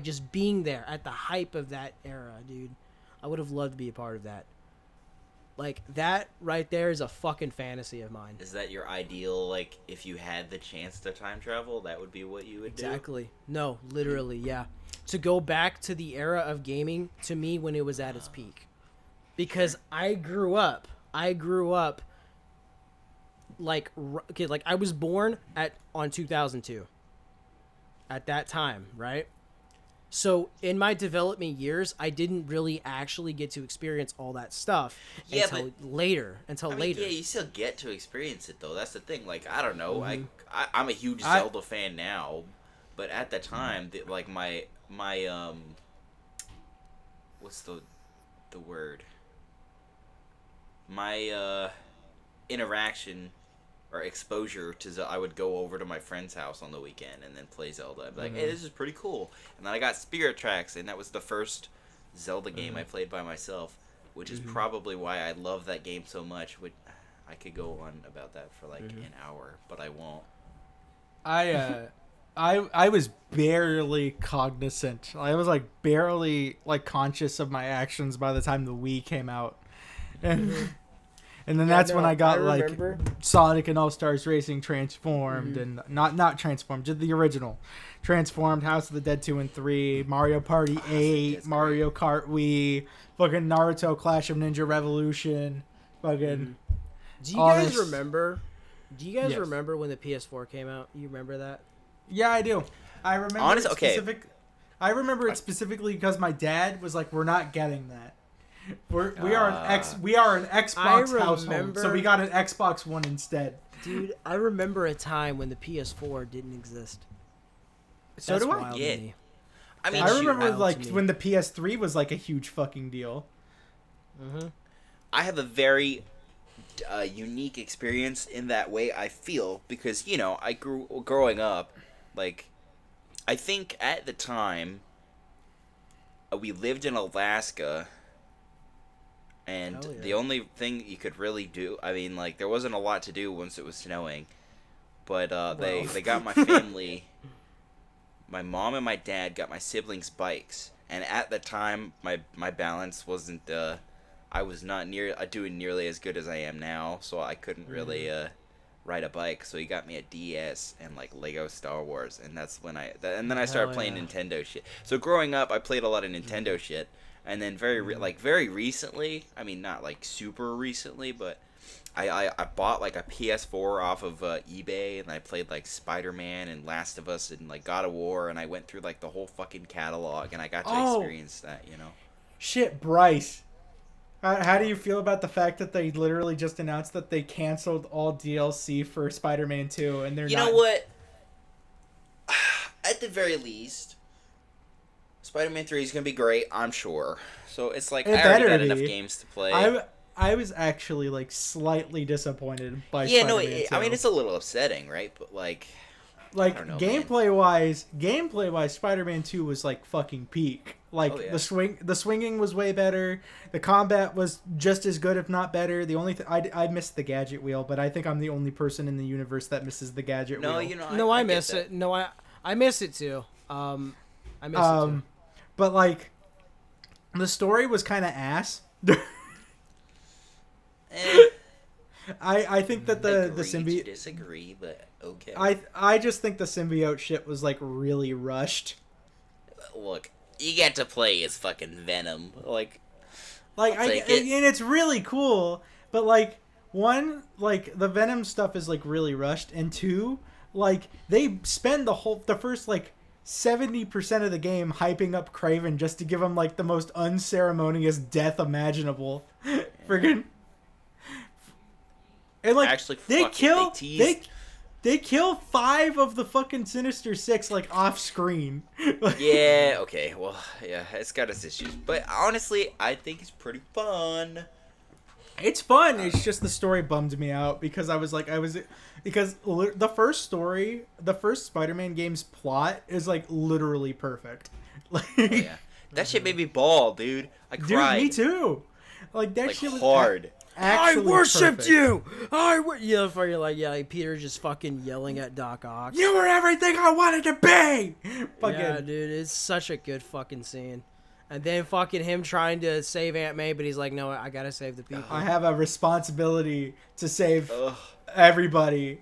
just being there at the hype of that era, dude. I would have loved to be a part of that. Like, that right there is a fucking fantasy of mine. Is that your ideal, like, if you had the chance to time travel, that would be what you would do? Exactly. No, literally, yeah. To go back to the era of gaming, to me, when it was at its peak. Because I grew up, like, okay, like, I was born on 2002. At that time, right? So in my development years, I didn't really actually get to experience all that stuff until later. Yeah, you still get to experience it though. That's the thing. Like, I don't know. I'm a huge Zelda fan now, but at the time, like my what's the word? My interaction or exposure to I would go over to my friend's house on the weekend and then play Zelda. I'd be like, hey, this is pretty cool. And then I got Spirit Tracks, and that was the first Zelda game I played by myself, which is probably why I love that game so much. Which I could go on about that for like an hour, but I won't. I was barely cognizant. I was like barely like conscious of my actions by the time the Wii came out. And then that's when I got like Sonic and All Stars Racing Transformed and not Transformed, just the original. Transformed, House of the Dead 2 and 3, Mario Party 8, Mario Kart Wii, fucking Naruto Clash of Ninja Revolution, fucking. Do you guys remember? Do you guys remember when the PS4 came out? You remember that? Yeah, I do. I remember I remember it specifically because my dad was like, "We're not getting that. We are an Xbox household, so we got an Xbox One instead." Dude, I remember a time when the PS4 didn't exist. So do I. Yeah. I mean, I remember like when the PS3 was like a huge fucking deal. I have a very unique experience in that way. I feel because I growing up, like, I think at the time we lived in Alaska. And the only thing you could really do, I mean, like, there wasn't a lot to do once it was snowing. But they got my family, my mom and my dad got my siblings bikes. And at the time, my balance wasn't, I was not doing nearly as good as I am now. So I couldn't really ride a bike. So he got me a DS and, like, Lego Star Wars. And that's when and then I started playing Nintendo shit. So growing up, I played a lot of Nintendo shit. And then very recently, I mean, not like super recently, but I bought like a PS4 off of eBay, and I played like Spider-Man and Last of Us and like God of War, and I went through like the whole fucking catalog, and I got to experience that, Shit, Bryce. How do you feel about the fact that they literally just announced that they canceled all DLC for Spider-Man 2, and they're not... You know what? At the very least, Spider-Man 3 is going to be great, I'm sure. So it's like, I already got enough games to play. I was actually, like, slightly disappointed by Spider-Man 2. I mean, it's a little upsetting, right? But, like I don't know, gameplay-wise, Spider-Man 2 was, like, fucking peak. Like, the swinging was way better. The combat was just as good, if not better. The only I missed the gadget wheel, but I think I'm the only person in the universe that misses the gadget wheel. No, I miss it. No, I miss it, too. I miss it, too. But, like, the story was kind of ass. I think that the symbiote... disagree, but okay. I just think the symbiote shit was, like, really rushed. Look, you get to play as fucking Venom. And it's really cool, but, like, one, like, the Venom stuff is, like, really rushed, and two, like, they spend the first, like, 70% of the game hyping up Kraven just to give him like the most unceremonious death imaginable. Friggin'. And like Actually, they fuck it, kill they teased. they kill 5 of the fucking Sinister Six like off screen. Yeah, okay, well, yeah, it's got its issues. But honestly, I think it's pretty fun. It's fun. It's just the story bummed me out because the first Spider-Man game's plot is like literally perfect. Like, Oh, yeah. That shit made me bawl, dude. I cried. dude, me too. Like that Like, shit was hard. actually perfect. you. Like Peter just fucking yelling at Doc Ock. You were everything I wanted to be. Fucking Yeah, dude, it's such a good fucking scene. And then fucking him trying to save Aunt May, but he's like, no, I gotta save the people. I have a responsibility to save Ugh. everybody.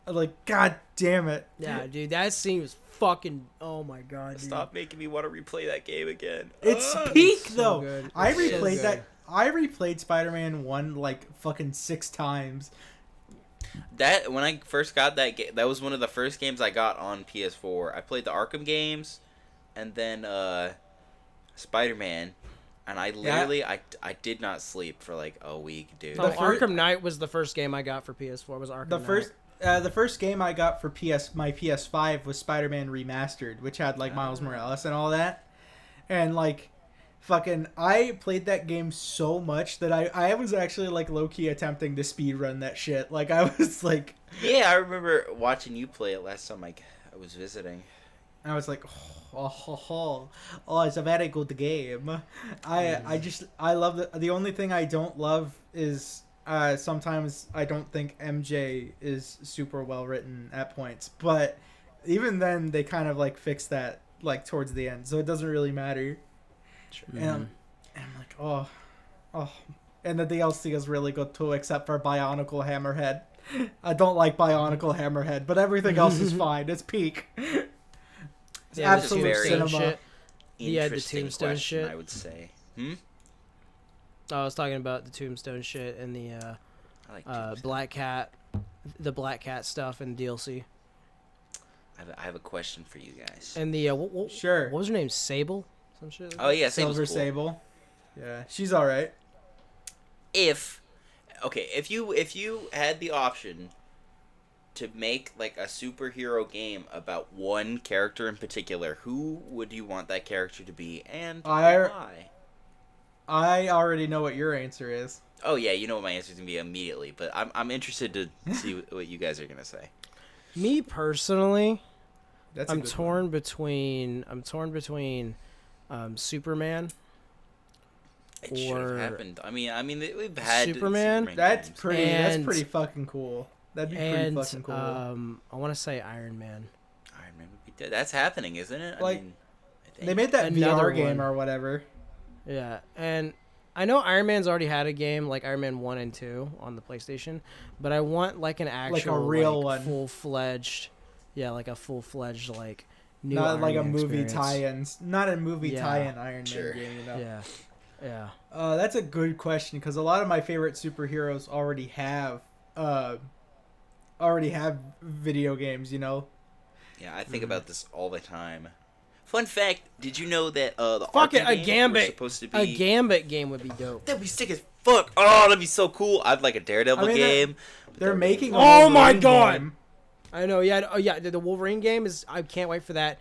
Like, god damn it. Yeah, dude, that scene was fucking. Oh my god, dude. Stop making me want to replay that game again. It's Ugh. peak so though. good. I It's so replayed good. that. I replayed Spider-Man 1 like fucking 6 times. That when I first got that game, that was one of the first games I got on PS4. I played the Arkham games, and then Spider-Man, and I literally I did not sleep for like a week, dude. Oh, The fir- Arkham Knight was the first game I got for PS4. Was Arkham The first game I got for my PS5 was Spider-Man Remastered, which had like Miles Morales and all that. And like fucking I played that game so much that I was actually like low-key attempting to speedrun that shit. Like I was like Yeah, I remember watching you play it last time I was visiting. I was like, it's a very good game. I love the only thing I don't love is sometimes I don't think MJ is super well written at points, but even then they kind of like fix that like towards the end, so it doesn't really matter. And I'm like, oh, and the DLC is really good too, except for Bionicle Hammerhead. I don't like Bionicle Hammerhead, but everything else is fine. It's peak. It's Yeah, That's a absolute very cinema. shit. Yeah, the Interesting Tombstone question, shit. I would say. I was talking about the Tombstone shit and the I like Tombstone. the Black Cat stuff and DLC. I have a question for you guys. And the Sure. what was her name? Sable? Some shit. Oh yeah, Silver Sable's cool. Sable. Yeah, she's all right. If you had the option to make like a superhero game about one character in particular, who would you want that character to be, and why? I already know what your answer is. Oh yeah, you know what my answer is gonna be immediately, but I'm interested to see what you guys are gonna say. Me personally, That's a I'm good torn between Superman. It should have Or happened. I mean, we've had Superman? one. That's games. pretty. And- that's pretty fucking cool. That'd be pretty And fucking cool. I want to say Iron Man. I remember that's happening, isn't it? Like, I mean, I think. They made that Another VR game one. or whatever. Yeah, and I know Iron Man's already had a game like Iron Man 1 and 2 on the PlayStation, but I want like an actual real one. full-fledged, like a full-fledged like new Not Iron like a Man movie experience. tie-ins. Not a movie Yeah. tie-in Iron Sure. Man game. You know? Yeah. That's a good question because a lot of my favorite superheroes already have video games. You know. Yeah, I think about this all the time. Fun fact: did you know that the Fuck it, Arkham a games were Gambit. supposed to be A Gambit game would be dope. That'd be sick as fuck. Oh, that'd be so cool. I'd like a Daredevil I mean, game. They're making. A Oh my Wolverine God! game. I know, yeah. Oh, yeah. The Wolverine game is. I can't wait for that.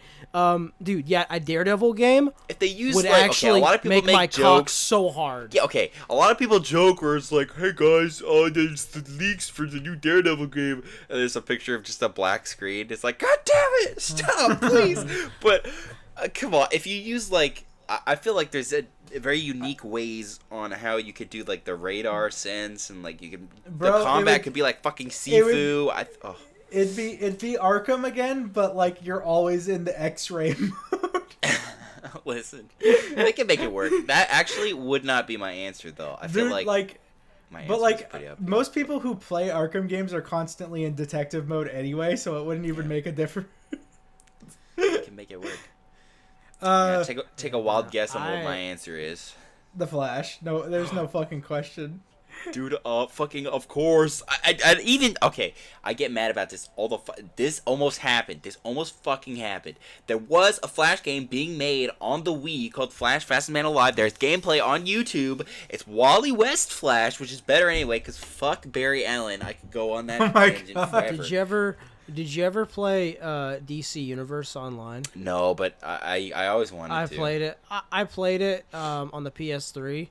Dude, yeah. A Daredevil game If they use would like, actually okay, a lot of people make my cock jokes. so hard. Yeah, okay. A lot of people joke where it's like, "Hey guys, there's the leaks for the new Daredevil game," and there's a picture of just a black screen. It's like, God damn it, stop, please. But come on, if you use like, I feel like there's a very unique ways on how you could do like the radar sense and like you can Bro, the combat would- could be like fucking it would- Sifu. It'd be Arkham again, but like you're always in the X-ray mode. Listen, they can make it work. That actually would not be my answer though. I feel Dude, like my answer but is like pretty up. most people who play Arkham games are constantly in detective mode anyway, so it wouldn't even make a difference. They can make it work. Yeah, take a wild guess on what I- my answer is. The Flash. No, there's no fucking question. Dude, fucking, of course. I even, okay, I get mad about this. This almost happened. This almost fucking happened. There was a Flash game being made on the Wii called Flash Fastest Man Alive. There's gameplay on YouTube. It's Wally West Flash, which is better anyway, because fuck Barry Allen. I could go on that tangent forever. Did you ever play DC Universe Online? No, but I always wanted to. I played it on the PS3,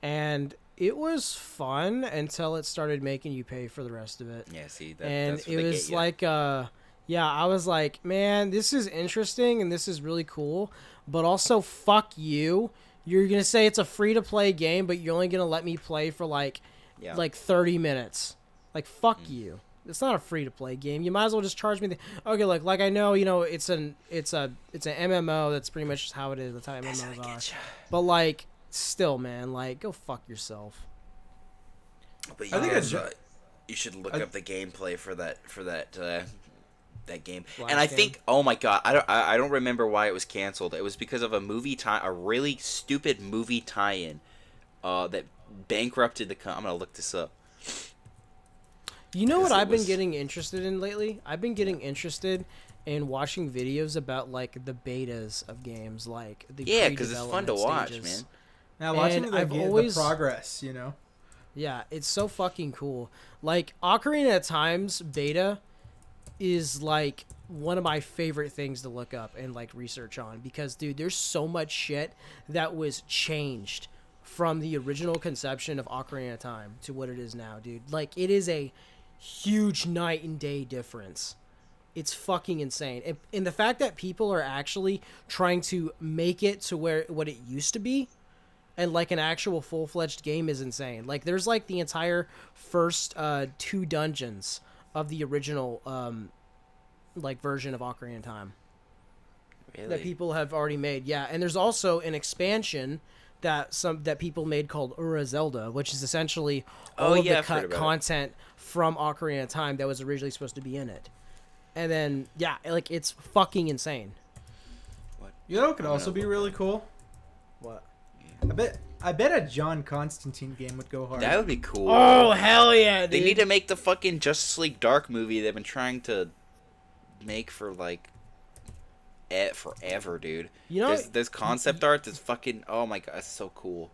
and it was fun until it started making you pay for the rest of it. Yeah, see, that's what it was like, I was like, man, this is interesting and this is really cool, but also fuck you. You're gonna say it's a free to play game, but you're only gonna let me play for like 30 minutes. Like, fuck you. It's not a free to play game. You might as well just charge me okay, like I know, it's an MMO. That's pretty much how it is. That's how MMOs are. But like, still, man, like, go fuck yourself. But I think you should look up the gameplay for that game. Flash and I game. think, oh my god, I don't remember why it was canceled. It was because of a really stupid movie tie-in that bankrupted the I'm gonna look this up. You know what I've been getting interested in lately? I've been getting interested in watching videos about like the betas of games, like the because it's fun to watch, stages. man. Now watching the progress, Yeah, it's so fucking cool. Like, Ocarina of Time's beta is like one of my favorite things to look up and like research on, because dude, there's so much shit that was changed from the original conception of Ocarina of Time to what it is now, dude. Like, it is a huge night and day difference. It's fucking insane. And the fact that people are actually trying to make it to what it used to be, and like an actual full-fledged game, is insane. Like, there's like the entire first 2 dungeons of the original like version of Ocarina of Time. Really? That people have already made. Yeah, and there's also an expansion that people made called Ura Zelda, which is essentially all of the cut content from Ocarina of Time that was originally supposed to be in it. And then, yeah, like, it's fucking insane. What? You know what could also be really cool? What? I bet a John Constantine game would go hard. That would be cool. Oh, hell yeah, dude. They need to make the fucking Justice League Dark movie they've been trying to make for, like, forever, dude. There's concept art that's fucking, oh my god, it's so cool.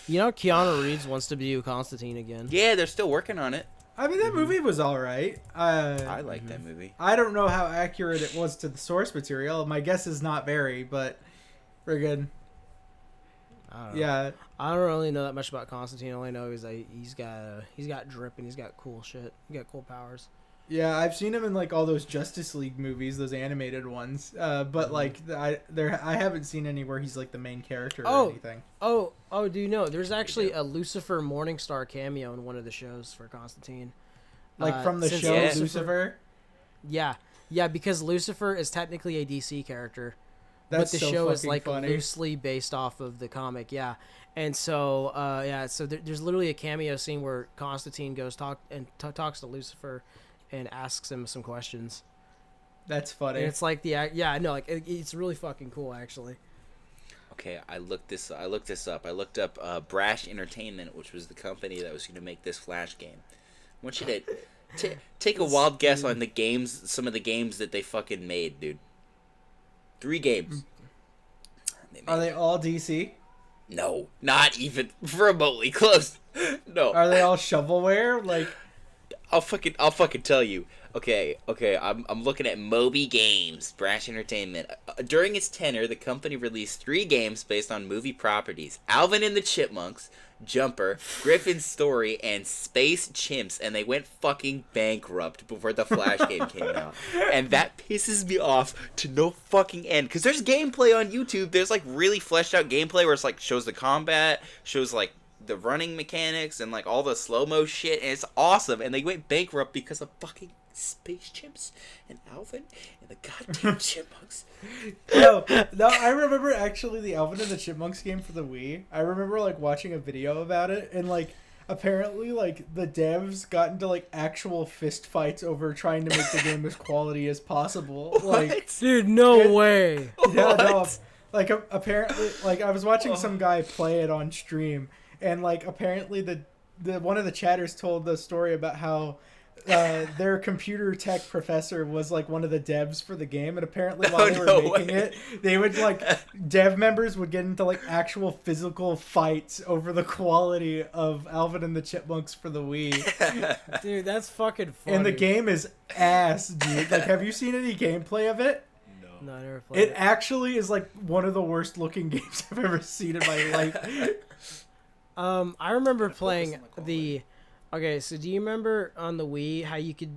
You know, Keanu Reeves wants to do Constantine again. Yeah, they're still working on it. I mean, that movie was alright. I like that movie. I don't know how accurate it was to the source material. My guess is not very, but we're good. I don't know. Yeah. I don't really know that much about Constantine. All I know is that he's got drip and he's got cool shit. He got cool powers. Yeah, I've seen him in like all those Justice League movies, those animated ones. But like I haven't seen any where he's like the main character or anything. Oh, do you know? There's actually a Lucifer Morningstar cameo in one of the shows for Constantine. Like from the show Lucifer? Yeah, because Lucifer is technically a DC character. But the so show is like funny. loosely based off of the comic, yeah. And so, so there's literally a cameo scene where Constantine goes talks to Lucifer and asks him some questions. That's funny. And it's like it's really fucking cool, actually. Okay, I looked this up. I looked up Brash Entertainment, which was the company that was going to make this Flash game. I want you to take a wild guess on some of the games that they fucking made, dude. 3 games. Are they all DC? No, not even remotely close. No. Are they all shovelware? Like, I'll fucking tell you. Okay. I'm looking at Moby Games, Brash Entertainment. During its tenure, the company released 3 games based on movie properties: Alvin and the Chipmunks, Jumper, Griffin's Story, and Space Chimps, and they went fucking bankrupt before the Flash game came out. And that pisses me off to no fucking end, because there's gameplay on YouTube. There's like really fleshed out gameplay where it's like shows the combat, shows like the running mechanics, and like all the slow-mo shit, and it's awesome. And they went bankrupt because of fucking Space Chimps and Alvin and the goddamn Chipmunks. No, I remember actually the Alvin and the Chipmunks game for the Wii. I remember like watching a video about it, and like apparently like the devs got into like actual fist fights over trying to make the game as quality as possible. Like, dude, no way. Yeah, no, like apparently, like I was watching some guy play it on stream, and like apparently the one of the chatters told the story about how their computer tech professor was like one of the devs for the game, and apparently while they were making it, they would like dev members would get into like actual physical fights over the quality of Alvin and the Chipmunks for the Wii. Dude, that's fucking funny. And the game is ass, dude. Like, have you seen any gameplay of it? No, I never played It actually is like one of the worst looking games I've ever seen in my life. I remember playing the. Okay, so do you remember on the Wii how you could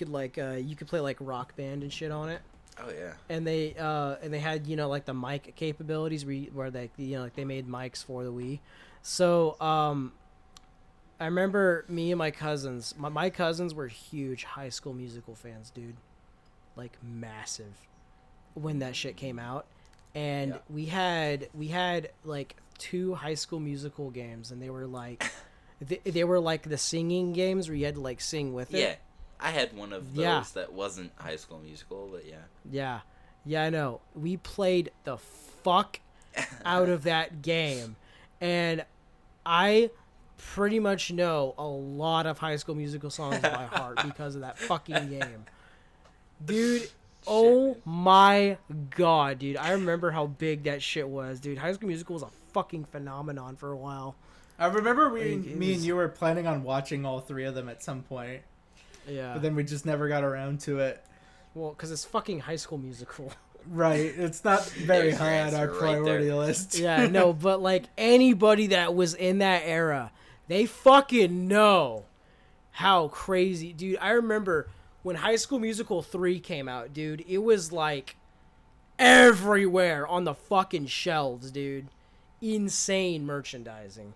like you could play like Rock Band and shit on it? Oh yeah. And they had like the mic capabilities where they like they made mics for the Wii. So I remember me and my cousins. My cousins were huge High School Musical fans, dude. Like massive. When that shit came out, and we had like 2 High School Musical games, and they were like they were like the singing games where you had to like sing with it. Yeah, I had one of those that wasn't High School Musical, but yeah, I know. We played the fuck out of that game, and I pretty much know a lot of High School Musical songs by heart because of that fucking game, dude. Oh my god, dude. I remember how big that shit was, dude. High School Musical was a fucking phenomenon for a while. I remember me and you were planning on watching all 3 of them at some point. Yeah. But then we just never got around to it. Well, because it's fucking High School Musical. Right. It's not very high on our priority list. Yeah, no, but like anybody that was in that era, they fucking know how crazy. Dude, I remember when High School Musical 3 came out, dude, it was like everywhere on the fucking shelves, dude. Insane merchandising.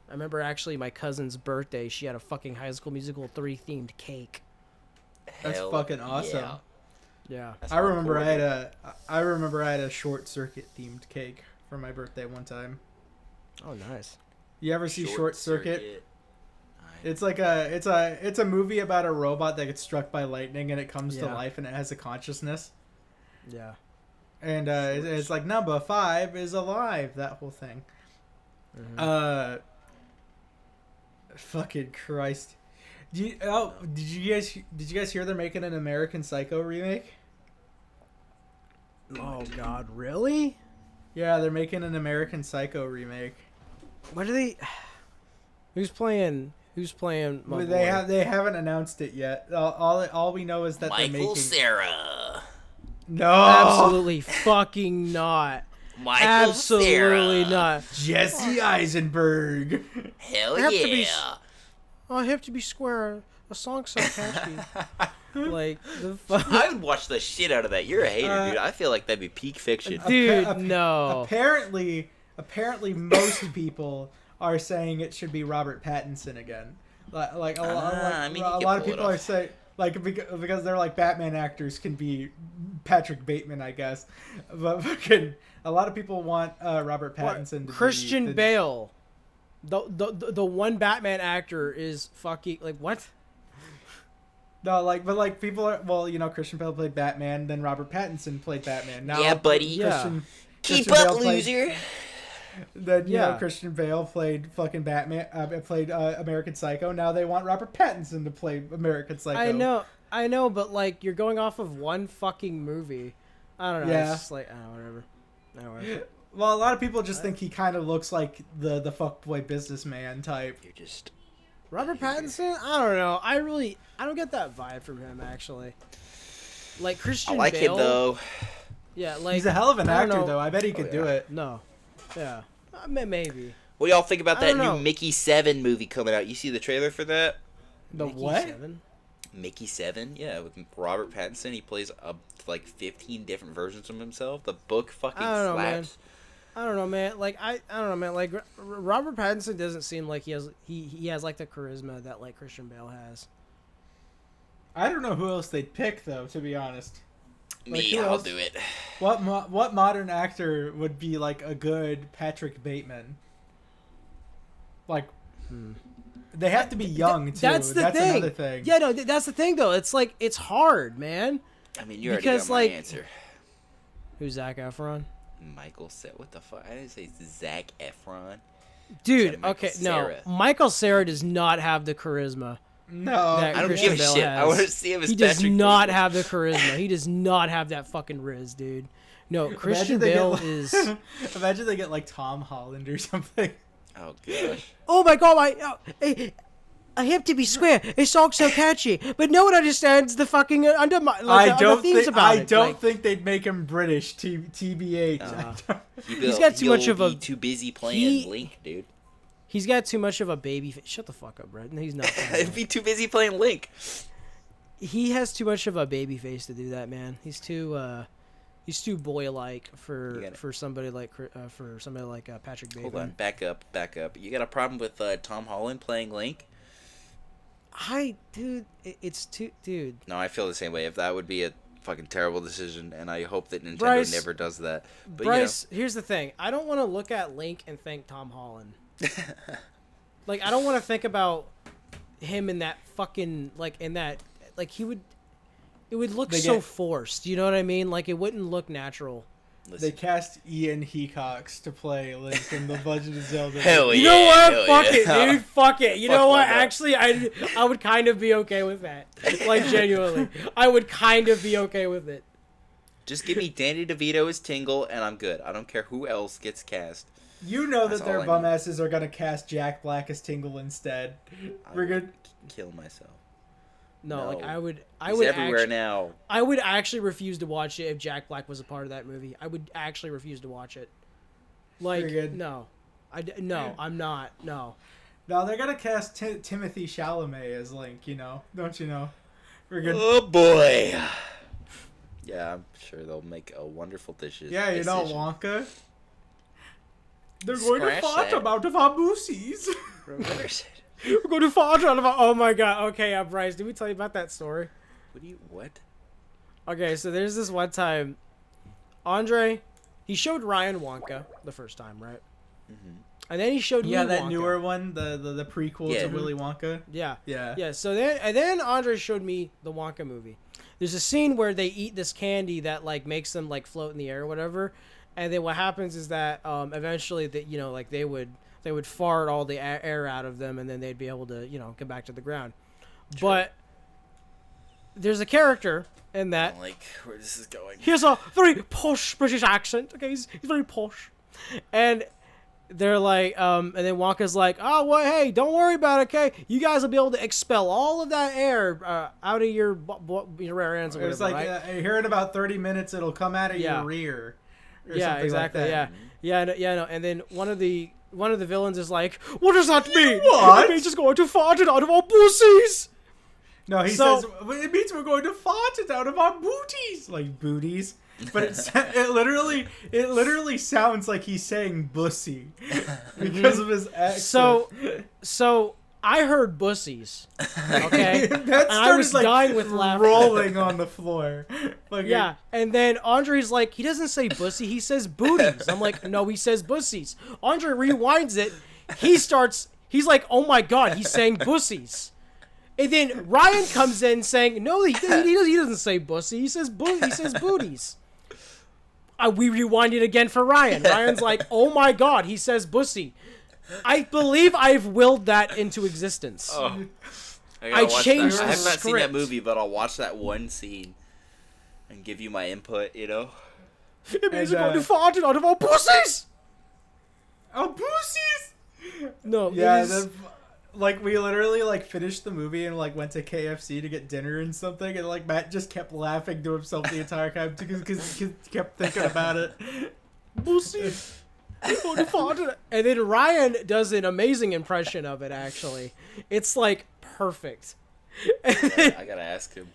I remember actually my cousin's birthday, she had a fucking High School Musical 3 themed cake. That's fucking awesome. Yeah. I remember I had a Short Circuit themed cake for my birthday one time. Oh, nice. You ever see Short Circuit? It's like it's a movie about a robot that gets struck by lightning and it comes to life and it has a consciousness. Yeah. And it's like number 5 is alive, that whole thing. Mm-hmm. Fucking Christ. Did you guys hear they're making an American Psycho remake? Oh god, really? Yeah, they're making an American Psycho remake. What are they? Who's playing? They haven't announced it yet. All we know is that they're making Michael Cera. No, absolutely fucking not. Michael absolutely Cera. not. Jesse Eisenberg. Hell I have to be square. A song so catchy. Like the fuck. I would watch the shit out of that. You're a hater, dude. I feel like that'd be peak fiction. Dude, no. Apparently, most people are saying it should be Robert Pattinson again. A lot of people are saying because they're like Batman actors can be Patrick Bateman, I guess, but fucking a lot of people want Robert Pattinson. Christian Bale, the one Batman actor is fucking like what? No, but people are Christian Bale played Batman, then Robert Pattinson played Batman. Now, yeah, buddy. Keep up, loser. Then Christian Bale played fucking Batman. Played American Psycho. Now they want Robert Pattinson to play American Psycho. I know, but like you're going off of one fucking movie. I don't know. Yeah. It's just like whatever. Well, a lot of people just think he kind of looks like the fuckboy businessman type. You're just Robert Pattinson. I don't know. I don't get that vibe from him actually. Like Christian Bale. I like him though. Yeah, like he's a hell of an actor though. I bet he could do it. No. Yeah, maybe. What do y'all think about that new Mickey 7 movie coming out? You see the trailer for that? The what? 7? Mickey 7? Yeah, with Robert Pattinson. He plays like 15 different versions of himself. The book fucking slaps. I don't know, man. Like I don't know, man. Like Robert Pattinson doesn't seem like he has like the charisma that like Christian Bale has. I don't know who else they'd pick though, to be honest. Me, I'll do it. What modern actor would be like a good Patrick Bateman? Like, they have to be young too. That's thing. Another thing. Yeah, no, that's the thing though. It's like it's hard, man. I mean, you already got my answer. Who's Zac Efron? Michael said, "What the fuck?" I didn't say Zac Efron. Dude, Michael okay, Cera. no. Michael Cera does not have the charisma. No, That I don't Christian give a Bale shit. has. I want to see him as He does Patrick not Bateman. have the charisma. He does not have that fucking riz, dude. No, Christian Imagine they Bale get, is. Imagine they get like Tom Holland or something. Oh gosh. Oh my god, I have to be square. This song's so catchy, but no one understands the fucking the themes about it. I don't think they'd make him British. TBH. He's got too much of a- too busy playing Link, dude. He's got too much of a baby face. Shut the fuck up, Brett. He's not. He'd be too busy playing Link. He has too much of a baby face to do that, man. He's too boy-like for somebody like Patrick Bateman. Hold on, back up. You got a problem with Tom Holland playing Link? It's too, dude. No, I feel the same way. If that would be a fucking terrible decision, and I hope that Nintendo Bryce- never does that. But Bryce, here's the thing. I don't want to look at Link and think Tom Holland. Like, I don't want to think about him in that fucking, it would look so forced. You know what I mean? Like, it wouldn't look natural. They cast Ian Hecox to play Link in the Legend of Zelda. Hell yeah. You know what? hell Fuck yeah. it, dude. Fuck it. You Fuck know why what? not? Actually, I would kind of be okay with that. Like, genuinely. I would kind of be okay with it. Just give me Danny DeVito as Tingle, and I'm good. I don't care who else gets cast. You know That's that their all I bum need. asses are gonna cast Jack Black as Tingle instead. We're good. Kill myself. No, like, I would He's everywhere now. I would actually refuse to watch it if Jack Black was a part of that movie. I would actually refuse to watch it. Like, You're good. no. No, I'm not. No. No, they're gonna cast Timothy Chalamet as Link. You know, don't you know? We're good. Oh boy. Yeah, I'm sure they'll make a wonderful decision. Yeah, you know Wonka. They're going to Scratch fart that. out of our boosies. Reverse it. We're going to fart out of our... Oh my god. Okay, Bryce, did we tell you about that story? What? Okay, so there's this one time, Andre, he showed Ryan Wonka the first time, right? Mm-hmm. And then he showed me that Wonka. newer one, the prequel Yeah. to Willy Wonka. Yeah. Yeah. Yeah, so then Andre showed me the Wonka movie. There's a scene where they eat this candy that, like, makes them, like, float in the air or whatever. And then what happens is that eventually, they would fart all the air out of them, and then they'd be able to, get back to the ground. Sure. But there's a character in I that. don't like where this is going. He has a very posh British accent. Okay, he's very posh, and they're like, and then Wonka's like, oh well, hey, don't worry about it. Okay, you guys will be able to expel all of that air out of your rear ends. Or whatever, It's like right? here in about 30 minutes, it'll come out of Yeah. your rear. Or Yeah, something exactly. Like that. Yeah. No. And then one of the villains is like, what does that mean? What? It means it's going to fart it out of our pussies. No, he So- says it means we're going to fart it out of our booties, like booties. But it literally sounds like he's saying bussy because of his accent. So I heard bussies. Okay. that And I was started, dying with laughter. rolling on the floor. Like, Yeah, and then Andre's like, he doesn't say bussy, he says booties. I'm like, no, he says bussies. Andre rewinds it. He's like, oh my god, he's saying bussies. And then Ryan comes in saying, no, he doesn't say bussy, he says booties. We rewind it again for Ryan. Ryan's like, oh my god, he says bussy. I believe I've willed that into existence. Oh. I changed that. I have the not seen that script. movie, but I'll watch that one scene and give you my input. It means And, we're going to fart it out of our pussies. oh, boosies! No, Yeah, it is... like we literally like finished the movie and like went to KFC to get dinner and something, and like Matt just kept laughing to himself the entire time because he kept thinking about it. Bussy. And then Ryan does an amazing impression of it, actually. It's like perfect. I gotta ask him.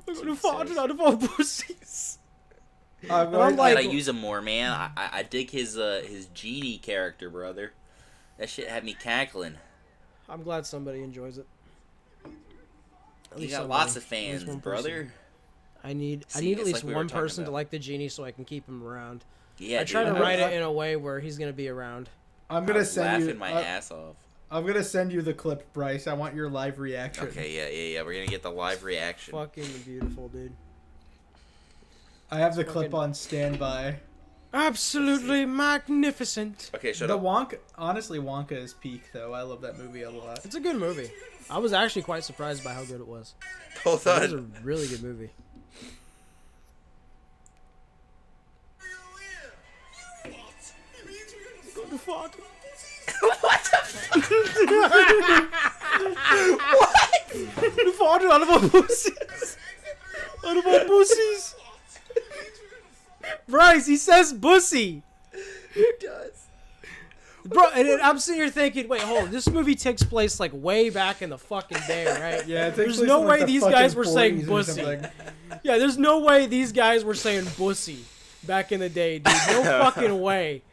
I'm gonna fart it out of our pussies. I'm I'm I like- gotta use him more, man. I dig his genie character, brother. That shit had me cackling. I'm glad somebody enjoys it. At You least got somebody. lots of At least fans, one person. brother. I need See, at it's least like we were one talking person to about. like the genie so I can keep him around. Yeah, I try dude, to I write was it in a way where he's gonna be around. I'm gonna laughing send you. my ass off. I'm gonna send you the clip, Bryce. I want your live reaction. Okay, yeah. We're gonna get the live reaction. Fucking beautiful, dude. I have the clip Fucking- on standby. Absolutely magnificent. Okay, shut The up. Wonka, honestly, Wonka is peak though. I love that movie a lot. It's a good movie. I was actually quite surprised by how good it was. Hold It was a on. really good movie. What the fuck? What the fuck? The fart out of our pussies. Out of our pussies. Bryce, he says bussy. Who does? Bro, and I'm sitting here thinking, wait, hold on. This movie takes place like way back in the fucking day, right? Yeah, There's no way these guys were saying bussy. Yeah, there's no way these guys were saying bussy back in the day, dude. No fucking way.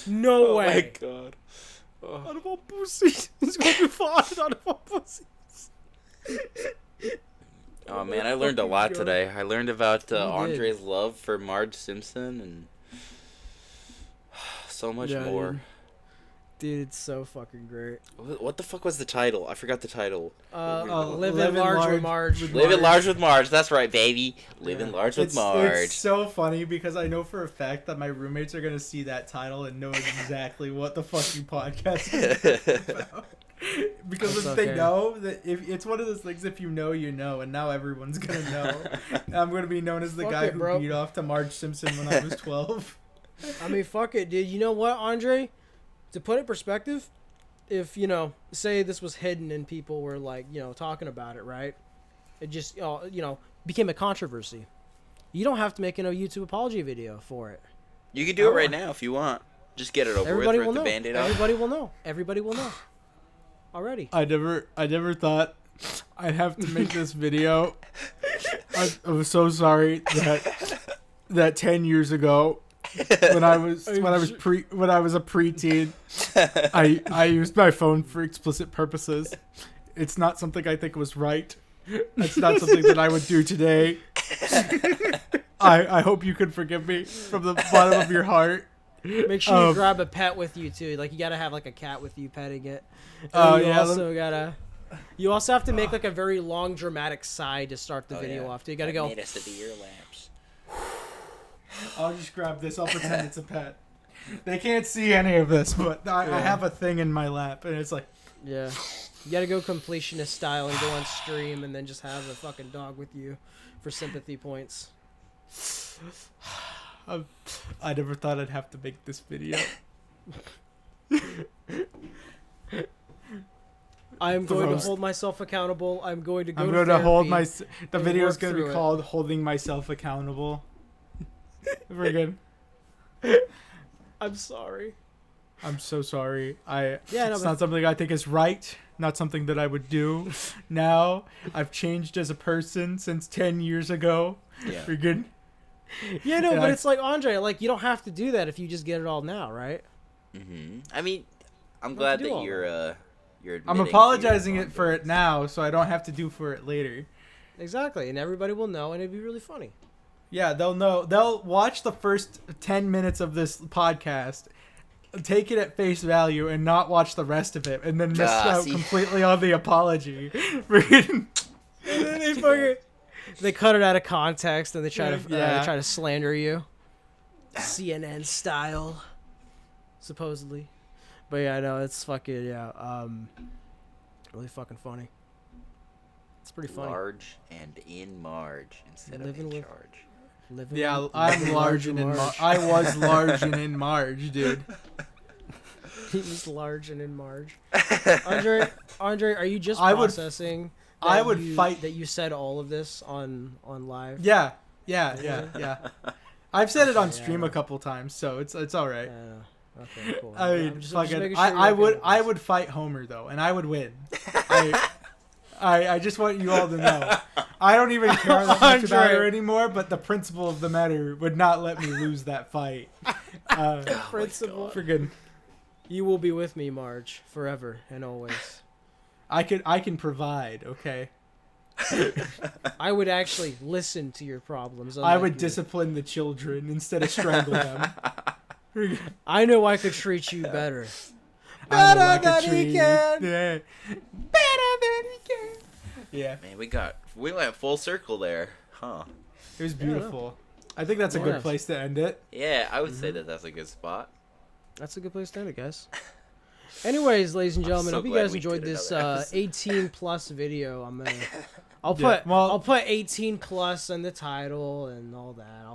No way. Oh my god. Out of our pussies. It's going to be farted out of our pussies. Oh man, I learned a lot go. today. I learned about did. Andre's love for Marge Simpson and so much Yeah, more. Dude, it's so fucking great. What the fuck was the title? I forgot the title. Living large with Marge. Living Large with Marge. That's right, baby. Living Large with It's Marge. so funny because I know for a fact that my roommates are gonna see that title and know exactly what the fucking podcast is about. Because That's if they okay. know that if it's one of those things, if you know, you know, and now everyone's gonna know. I'm gonna be known as the Fuck guy it, who bro. beat off to Marge Simpson when I was 12. I mean, fuck it, dude. You know what, Andre? To put it in perspective, if, say this was hidden and people were, like, talking about it, right? It just, became a controversy. You don't have to make a YouTube apology video for it. You can do it right now if you want. Just get it over Everybody with. will Rip the know. Band-Aid off. Everybody will know. Everybody will know. Already. I never thought I'd have to make this video. I was so sorry that 10 years ago, when I was a preteen, I used my phone for explicit purposes. It's not something I think was right. It's not something that I would do today. I hope you can forgive me from the bottom of your heart. Make sure you grab a pet with you, too. Like, you gotta have, like, a cat with you petting it. Oh, And yeah. You also have to make, like, a very long, dramatic sigh to start the video off, too. You gotta go... Made us to be your laps. I'll just grab this. I'll pretend it's a pet. They can't see any of this, but I have a thing in my lap, and it's like... Yeah. You gotta go completionist style and go on stream and then just have a fucking dog with you for sympathy points. I never thought I'd have to make this video. I am going to Gross. hold myself accountable. I'm going to go I'm to going to hold therapy. the and video is work going to through be it. called "Holding Myself Accountable." We're good. I'm sorry. I'm so sorry. Yeah, It's no, but- not something I think is right. Not something that I would do. Now I've changed as a person since 10 years ago. Yeah. We're good. Yeah, no, And but I- it's like, Andre, like, you don't have to do that if you just get it all now, right? Mm-hmm. I mean, I'm You glad have to do that all you're I'm admitting to your apologizing it for wrongdoings. it now, so I don't have to do for it later. Exactly, and everybody will know, and it'd be really funny. Yeah, they'll know. They'll watch the first 10 minutes of this podcast, take it at face value, and not watch the rest of it, and then miss out see. completely on the apology. And then they fucking... They cut it out of context, and they try to Yeah. they try to slander you. CNN style. Supposedly. But yeah, I know, it's fucking, really fucking funny. It's pretty funny. Large and in Marge instead Living of in with- charge. Yeah, I'm large and in Marge. I was large and in Marge, dude. He was large and in Marge. Andre, are you just I would- processing? I would fight- that you said all of this on live. Yeah. I've said it on Okay, stream yeah. a couple times, so it's all right. Yeah. Okay, cool. I mean, I'm just fucking, making sure you're I okay would with I this. would fight Homer though, and I would win. I just want you all to know. I don't even care that much about Andre. her anymore, but the principle of the matter would not let me lose that fight. Principle. Friggin', You will be with me, Marge, forever and always. I can provide, okay? I would actually listen to your problems. I unlike would you. discipline the children instead of strangle them. I know I could treat you better. I know I Better could than he treat- can. Yeah. Better than he can. Yeah, Man, we went full circle there, huh? it was beautiful. I think that's a good Yes. place to end it. Yeah, I would say that that's a good spot. That's a good place to end it, guys. Anyways, ladies and gentlemen, so hope you glad guys we enjoyed did this another episode. 18 plus video. I'll Yeah, I'll put 18 plus in the title and all that.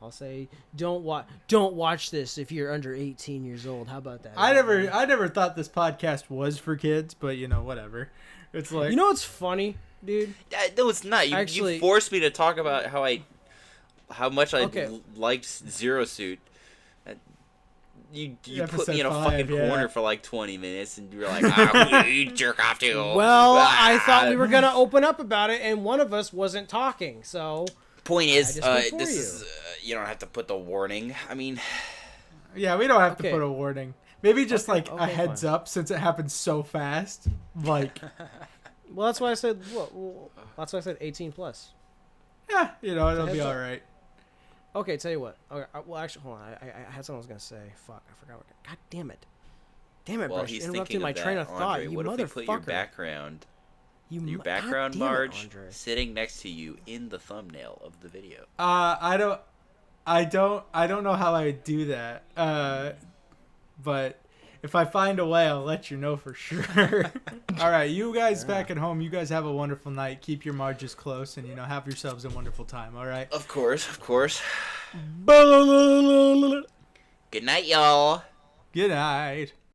I'll say don't watch this if you're under 18 years old. How about that? I never thought this podcast was for kids, but whatever. It's like, You know what's funny, dude? No, it's not. Actually- you forced me to talk about how much I Okay. liked Zero Suit. You put Episode me in a 5, fucking yeah. corner for like 20 minutes, and you were like, "Ah, you jerk off too." Well, I thought we Ah. were gonna open up about it, and one of us wasn't talking. So Point I is, just went for this you. is you don't have to put the warning. I mean, yeah, we don't have Okay. to put a warning. Maybe just like a okay, heads fine. up since it happens so fast. Like, well, that's why I said that's why I said 18 plus. yeah, it'll heads be up. all right. Okay, tell you what. Okay, well, actually, hold on. I had something I was gonna say. Fuck, I forgot. God damn it. Damn it, well, Bruce. he's Interrupted thinking my of that, train of thought. Andre, You what motherfucker. if we put your background, God background, damn it, Marge, Andre. sitting next to you in the thumbnail of the video? I don't know how I would do that. But if I find a way, I'll let you know for sure. All right, you guys back at home, you guys have a wonderful night. Keep your marges close and have yourselves a wonderful time. All right. Of course. Good Good night, y'all. Good night.